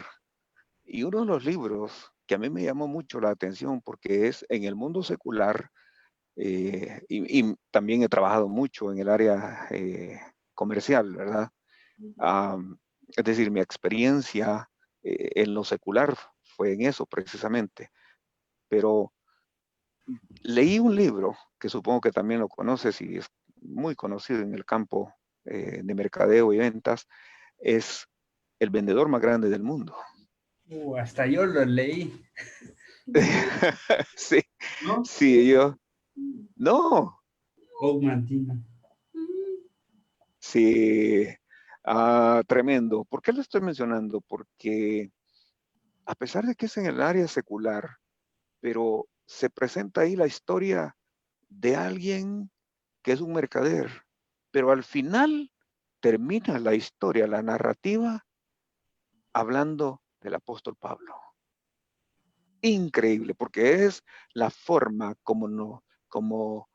Y uno de los libros que a mí me llamó mucho la atención porque es en el mundo secular, y también he trabajado mucho en el área comercial, ¿verdad? Es decir, mi experiencia en lo secular fue en eso precisamente. Pero leí un libro que supongo que también lo conoces y es muy conocido en el campo de mercadeo y ventas, es El vendedor más grande del mundo. Hasta yo lo leí, Sí, ¿no? sí, no, Oh, Martina. sí, tremendo. ¿Por qué lo estoy mencionando? Porque a pesar de que es en el área secular, pero se presenta ahí la historia de alguien que es un mercader, pero al final termina la historia, la narrativa, hablando del apóstol Pablo. Increíble, porque es la forma como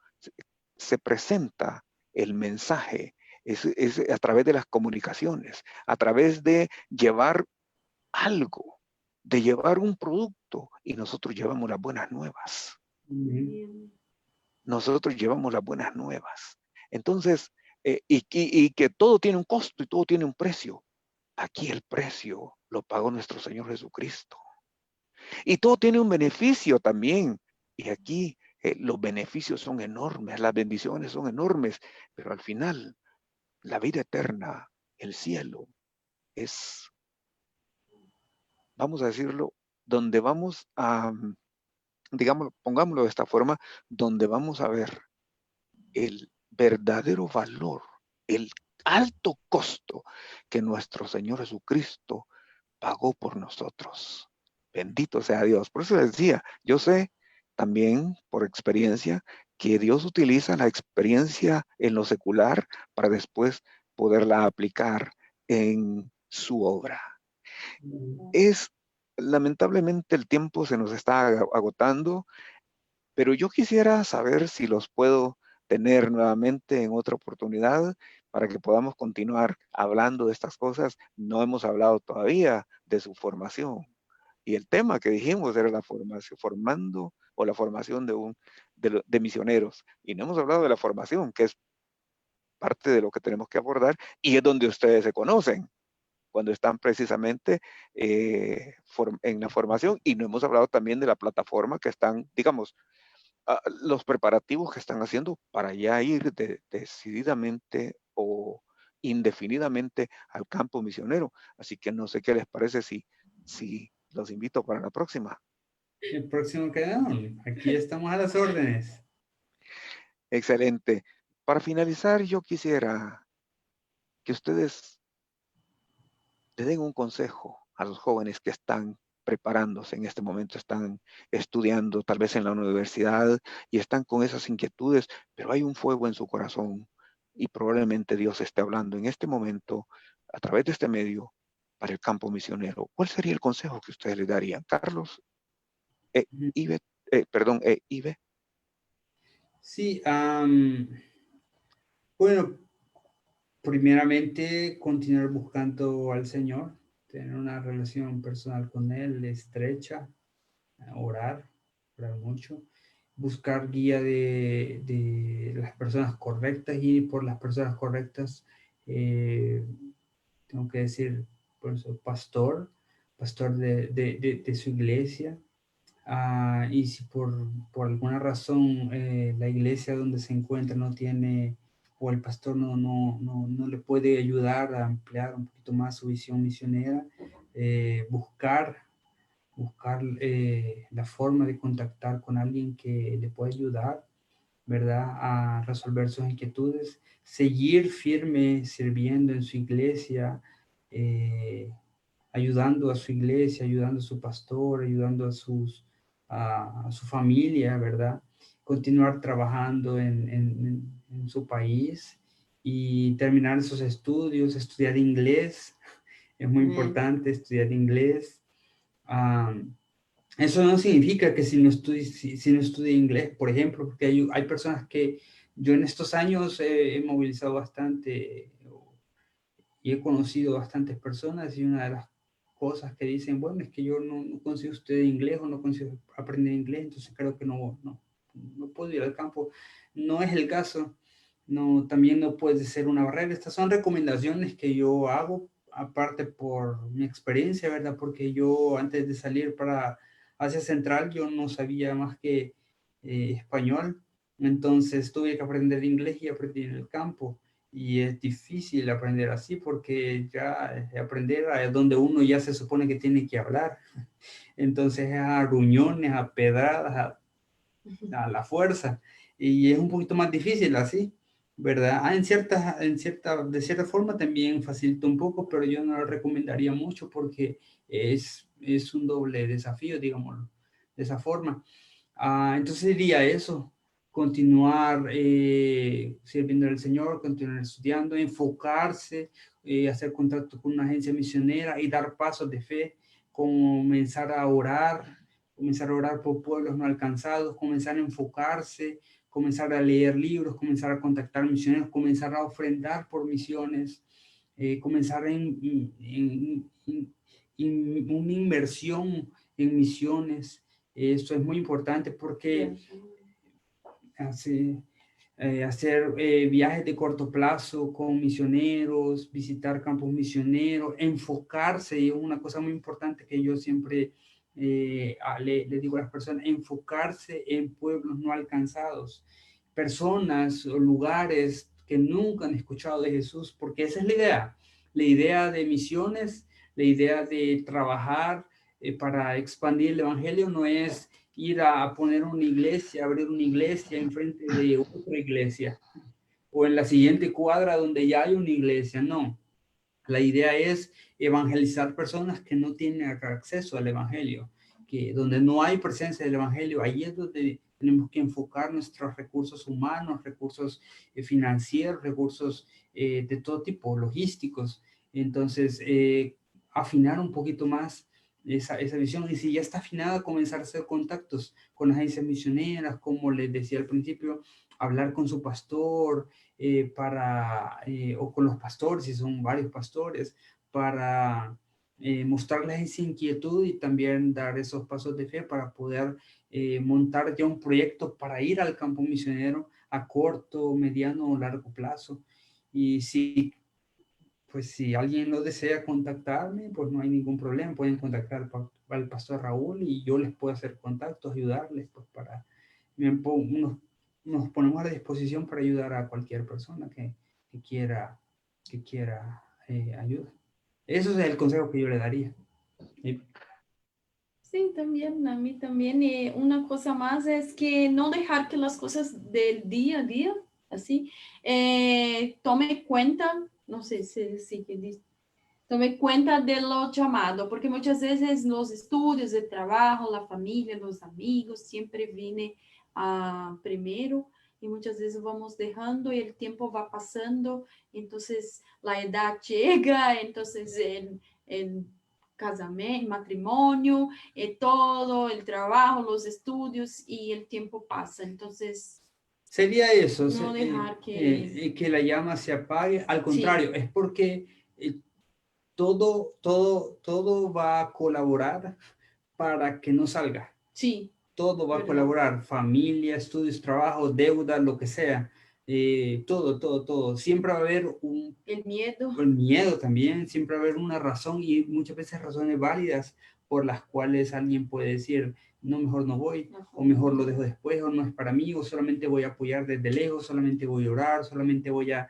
se presenta el mensaje, es a través de las comunicaciones, a través de llevar algo, de llevar un producto, y nosotros llevamos las buenas nuevas. Nosotros llevamos las buenas nuevas. Entonces, y que todo tiene un costo y todo tiene un precio. Aquí el precio lo pagó nuestro Señor Jesucristo. Y todo tiene un beneficio también. Y aquí los beneficios son enormes, las bendiciones son enormes, pero al final la vida eterna, el cielo, es, vamos a decirlo, donde vamos a, digamos, pongámoslo de esta forma, donde vamos a ver el verdadero valor, el alto costo que nuestro Señor Jesucristo pagó por nosotros. Bendito sea Dios. Por eso les decía, yo sé también por experiencia que Dios utiliza la experiencia en lo secular para después poderla aplicar en su obra. Es, lamentablemente el tiempo se nos está agotando, pero yo quisiera saber si los puedo tener nuevamente en otra oportunidad para que podamos continuar hablando de estas cosas. No hemos hablado todavía de su formación. Y el tema que dijimos era la formación, formando o la formación de misioneros. Y no hemos hablado de la formación, que es parte de lo que tenemos que abordar y es donde ustedes se conocen, cuando están precisamente en la formación. Y no hemos hablado también de la plataforma que están, digamos, los preparativos que están haciendo para ya ir decididamente o indefinidamente al campo misionero. Así que no sé qué les parece si los invito para la próxima. El próximo quedón. Aquí estamos a las órdenes. Excelente. Para finalizar, yo quisiera que ustedes le den un consejo a los jóvenes que están preparándose en este momento, están estudiando tal vez en la universidad y están con esas inquietudes, pero hay un fuego en su corazón y probablemente Dios esté hablando en este momento a través de este medio para el campo misionero. ¿Cuál sería el consejo que ustedes le darían? Carlos, Ibe, Ibe. Sí, bueno, primeramente continuar buscando al Señor, tener una relación personal con Él estrecha, orar mucho, buscar guía de las personas correctas y por las personas correctas, tengo que decir, por eso, pastor de su iglesia. Y si por alguna razón la iglesia donde se encuentra no tiene, o el pastor no le puede ayudar a ampliar un poquito más su visión misionera, buscar la forma de contactar con alguien que le pueda ayudar, ¿verdad? A resolver sus inquietudes, seguir firme sirviendo en su iglesia, ayudando a su iglesia, ayudando a su pastor, ayudando a su familia, ¿verdad? Continuar trabajando en su país y terminar sus estudios, estudiar inglés. Es muy importante estudiar inglés. Eso no significa que si no estudie inglés, por ejemplo, porque hay personas que yo en estos años he movilizado bastante y he conocido bastantes personas y una de las cosas que dicen, bueno, es que yo no consigo estudiar inglés o no consigo aprender inglés, entonces creo que no puedo ir al campo. No es el caso. No, también no puede ser una barrera. Estas son recomendaciones que yo hago, aparte por mi experiencia, ¿verdad? Porque yo antes de salir para Asia Central, yo no sabía más que español. Entonces tuve que aprender inglés y aprendí en el campo. Y es difícil aprender así porque ya aprender a donde uno ya se supone que tiene que hablar. Entonces a ruñones, a pedradas, a la fuerza. Y es un poquito más difícil así, ¿verdad? De cierta forma también facilita un poco, pero yo no lo recomendaría mucho porque es un doble desafío, digámoslo, de esa forma. Entonces diría eso, continuar sirviendo al Señor, continuar estudiando, enfocarse, hacer contacto con una agencia misionera y dar pasos de fe, comenzar a orar por pueblos no alcanzados, comenzar a enfocarse, comenzar a leer libros, comenzar a contactar misioneros, comenzar a ofrendar por misiones, comenzar en una inversión en misiones. Esto es muy importante porque hacer viajes de corto plazo con misioneros, visitar campos misioneros, enfocarse, es una cosa muy importante que yo siempre le digo a las personas, enfocarse en pueblos no alcanzados, personas o lugares que nunca han escuchado de Jesús, porque esa es la idea de misiones, la idea de trabajar para expandir el evangelio no es ir a poner una iglesia, abrir una iglesia enfrente de otra iglesia o en la siguiente cuadra donde ya hay una iglesia, no. La idea es evangelizar personas que no tienen acceso al evangelio, que donde no hay presencia del evangelio, ahí es donde tenemos que enfocar nuestros recursos humanos, recursos financieros, recursos de todo tipo, logísticos. Entonces, afinar un poquito más esa visión, y si ya está afinada, comenzar a hacer contactos con las agencias misioneras, como les decía al principio, hablar con su pastor, o con los pastores, si son varios pastores, para mostrarles esa inquietud y también dar esos pasos de fe para poder montar ya un proyecto para ir al campo misionero a corto, mediano o largo plazo. Y si pues si alguien lo desea contactarme, pues no hay ningún problema. Pueden contactar al pastor Raúl y yo les puedo hacer contactos, ayudarles, pues para, nos ponemos a la disposición para ayudar a cualquier persona que quiera ayuda. Eso es el consejo que yo le daría. Sí, también, a mí también. Y una cosa más es que no dejar que las cosas del día a día, así, tome cuenta, no sé si tome cuenta de lo llamado, porque muchas veces los estudios, el trabajo, la familia, los amigos, siempre viene primero y muchas veces vamos dejando y el tiempo va pasando, entonces la edad llega, entonces el casamento, matrimonio, todo, el trabajo, los estudios y el tiempo pasa, entonces sería eso, no dejar que la llama se apague. Al contrario, sí, es porque todo va a colaborar para que no salga. Sí. Todo va a colaborar, familia, estudios, trabajo, deuda, lo que sea. Todo. Siempre va a haber el miedo. El miedo también, siempre va a haber una razón y muchas veces razones válidas por las cuales alguien puede decir, no, mejor no voy, o mejor lo dejo después, o no es para mí, o solamente voy a apoyar desde lejos, solamente voy a orar, solamente voy a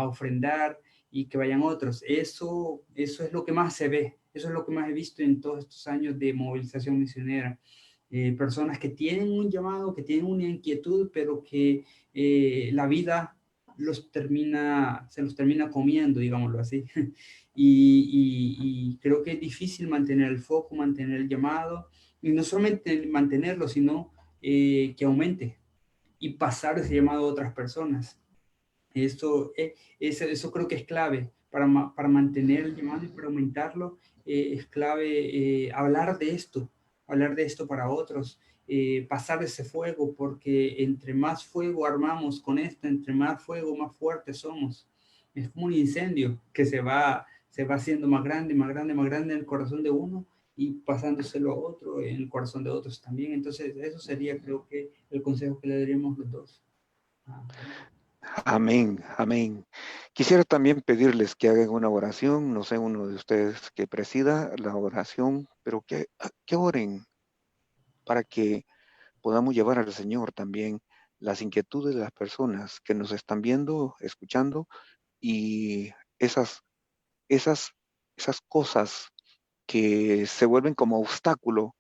ofrendar y que vayan otros. Eso es lo que más se ve, eso es lo que más he visto en todos estos años de movilización misionera. Personas que tienen un llamado, que tienen una inquietud, pero que la vida se los termina comiendo, digámoslo así. Y creo que es difícil mantener el foco, mantener el llamado, y no solamente mantenerlo, sino que aumente y pasar ese llamado a otras personas. Eso creo que es clave para mantener el llamado y para aumentarlo. Es clave hablar de esto para otros, pasar ese fuego, porque entre más fuego armamos con esto, entre más fuego, más fuertes somos. Es como un incendio que se va haciendo más grande, más grande, más grande en el corazón de uno y pasándoselo a otro, en el corazón de otros también. Entonces, eso sería, creo que, el consejo que le daríamos los dos. Amén, amén. Quisiera también pedirles que hagan una oración, no sé, uno de ustedes que presida la oración, pero que oren para que podamos llevar al Señor también las inquietudes de las personas que nos están viendo, escuchando, y esas cosas que se vuelven como obstáculo,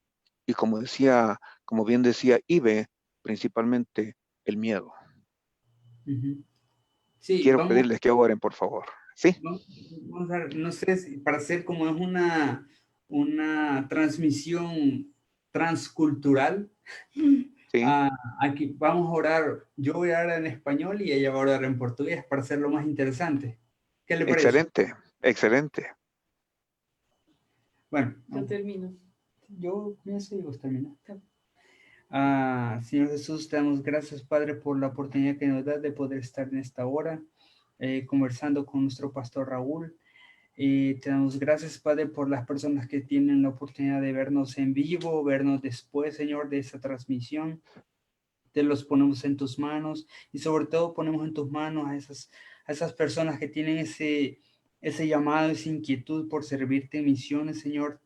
y como bien decía Ibe, principalmente el miedo. Sí, Quiero pedirles que oren, por favor. ¿Sí? Vamos a ver, no sé si para hacer como es una transmisión transcultural, Sí, Aquí vamos a orar, yo voy a orar en español y ella va a orar en portugués para hacerlo más interesante. ¿Qué le parece? excelente, excelente. Bueno, Yo termino. yo pienso y vos termina. Tá. Señor Jesús, te damos gracias, Padre, por la oportunidad que nos da de poder estar en esta hora conversando con nuestro pastor Raúl. Te damos gracias, Padre, por las personas que tienen la oportunidad de vernos en vivo, vernos después, Señor, de esta transmisión. Te los ponemos en tus manos y sobre todo ponemos en tus manos a esas personas que tienen ese llamado, esa inquietud por servirte en misiones, Señor.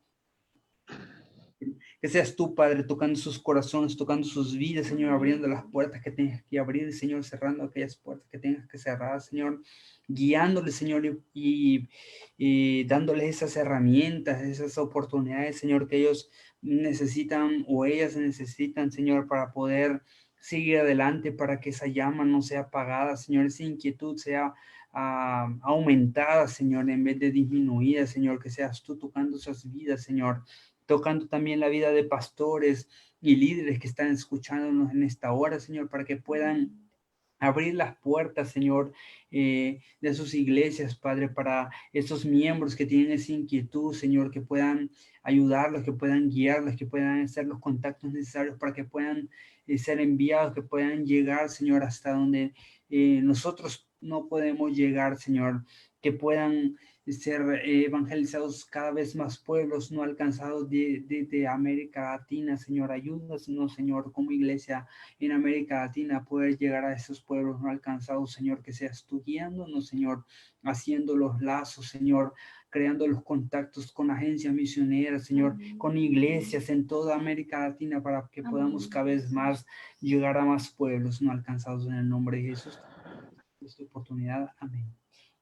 Que seas tú, Padre, tocando sus corazones, tocando sus vidas, Señor, abriendo las puertas que tengas que abrir, Señor, cerrando aquellas puertas que tengas que cerrar, Señor, guiándoles, Señor, y dándoles esas herramientas, esas oportunidades, Señor, que ellos necesitan o ellas necesitan, Señor, para poder seguir adelante, para que esa llama no sea apagada, Señor, esa inquietud sea aumentada, Señor, en vez de disminuida, Señor, que seas tú tocando esas vidas, Señor, tocando también la vida de pastores y líderes que están escuchándonos en esta hora, Señor, para que puedan abrir las puertas, Señor, de sus iglesias, Padre, para esos miembros que tienen esa inquietud, Señor, que puedan ayudarlos, que puedan guiarlos, que puedan hacer los contactos necesarios para que puedan ser enviados, que puedan llegar, Señor, hasta donde nosotros no podemos llegar, Señor, que puedan ser evangelizados cada vez más pueblos no alcanzados de América Latina, Señor. Ayúdanos, Señor, como iglesia en América Latina a poder llegar a esos pueblos no alcanzados, Señor, que seas tú guiándonos, Señor, haciendo los lazos, Señor, creando los contactos con agencias misioneras, Señor, Amén. con iglesias en toda América Latina para que podamos Amén. cada vez más llegar a más pueblos no alcanzados en el nombre de Jesús. Esta oportunidad. Amém.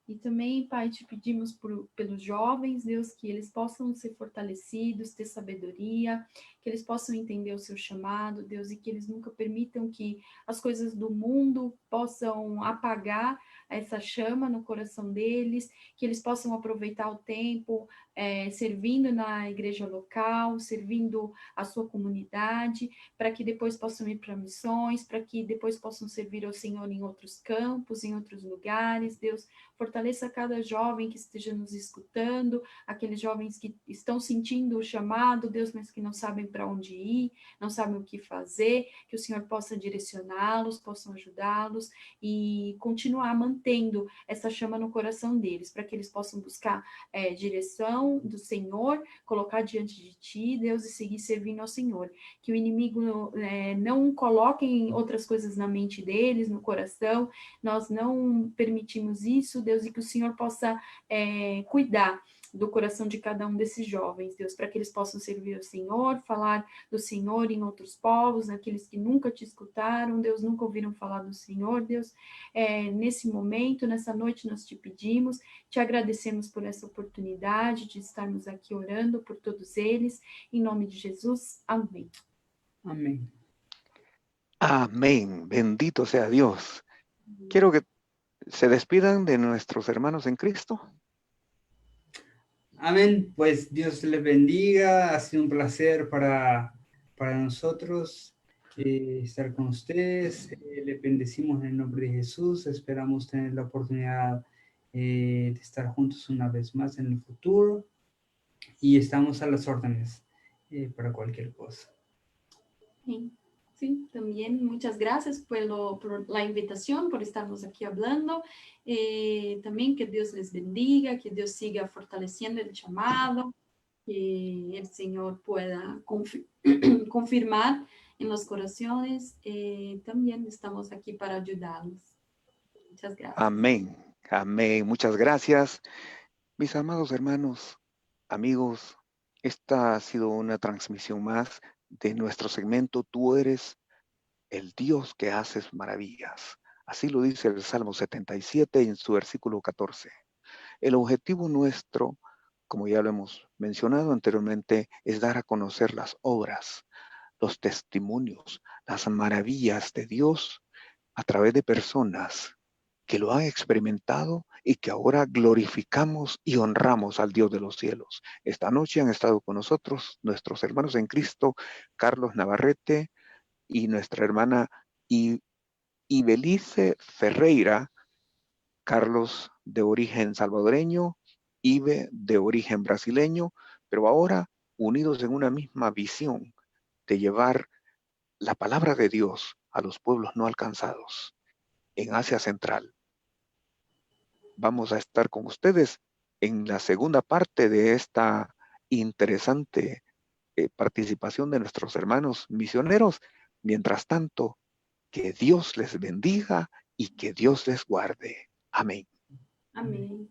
E também, Pai, te pedimos pelos jovens, Deus, que eles possam ser fortalecidos, ter sabedoria, que eles possam entender o seu chamado, Deus, e que eles nunca permitam que as coisas do mundo possam apagar essa chama no coração deles, que eles possam aproveitar o tempo servindo na igreja local, servindo a sua comunidade, para que depois possam ir para missões, para que depois possam servir ao Senhor em outros campos, em outros lugares, Deus. Fortaleça cada jovem que esteja nos escutando, aqueles jovens que estão sentindo o chamado, Deus, mas que não sabem para onde ir, não sabem o que fazer, que o Senhor possa direcioná-los, possam ajudá-los e continuar mantendo essa chama no coração deles, para que eles possam buscar direção do Senhor, colocar diante de Ti, Deus, e seguir servindo ao Senhor. Que o inimigo não coloque outras coisas na mente deles, no coração, nós não permitimos isso, Deus, e que o Senhor possa cuidar do coração de cada um desses jovens, Deus, para que eles possam servir ao Senhor, falar do Senhor em outros povos, aqueles que nunca te escutaram, Deus, nunca ouviram falar do Senhor, Deus, nesse momento, nessa noite nós te pedimos, te agradecemos por essa oportunidade de estarmos aqui orando por todos eles, em nome de Jesus, amém. Amém. Amén. Bendito sea Dios. Quiero que se despidan de nuestros hermanos en Cristo. Amén. Pues Dios les bendiga. Ha sido un placer para nosotros estar con ustedes. Les bendecimos en el nombre de Jesús. Esperamos tener la oportunidad de estar juntos una vez más en el futuro. Y estamos a las órdenes para cualquier cosa. Sí, también muchas gracias por la invitación, por estarnos aquí hablando. También que Dios les bendiga, que Dios siga fortaleciendo el llamado, que el Señor pueda confirmar en los corazones. También estamos aquí para ayudarlos. Muchas gracias. Amén. Amén. Muchas gracias. Mis amados hermanos, amigos, esta ha sido una transmisión más de nuestro segmento Tú eres el Dios que haces maravillas. Así lo dice el Salmo 77 en su versículo 14. El objetivo nuestro, como ya lo hemos mencionado anteriormente, es dar a conocer las obras, los testimonios, las maravillas de Dios a través de personas que lo han experimentado y que ahora glorificamos y honramos al Dios de los cielos. Esta noche han estado con nosotros nuestros hermanos en Cristo, Carlos Navarrete y nuestra hermana Ibelice Ferreira, Carlos de origen salvadoreño, Ibe de origen brasileño, pero ahora unidos en una misma visión de llevar la palabra de Dios a los pueblos no alcanzados en Asia Central. Vamos a estar con ustedes en la segunda parte de esta interesante participación de nuestros hermanos misioneros. Mientras tanto, que Dios les bendiga y que Dios les guarde. Amén. Amém.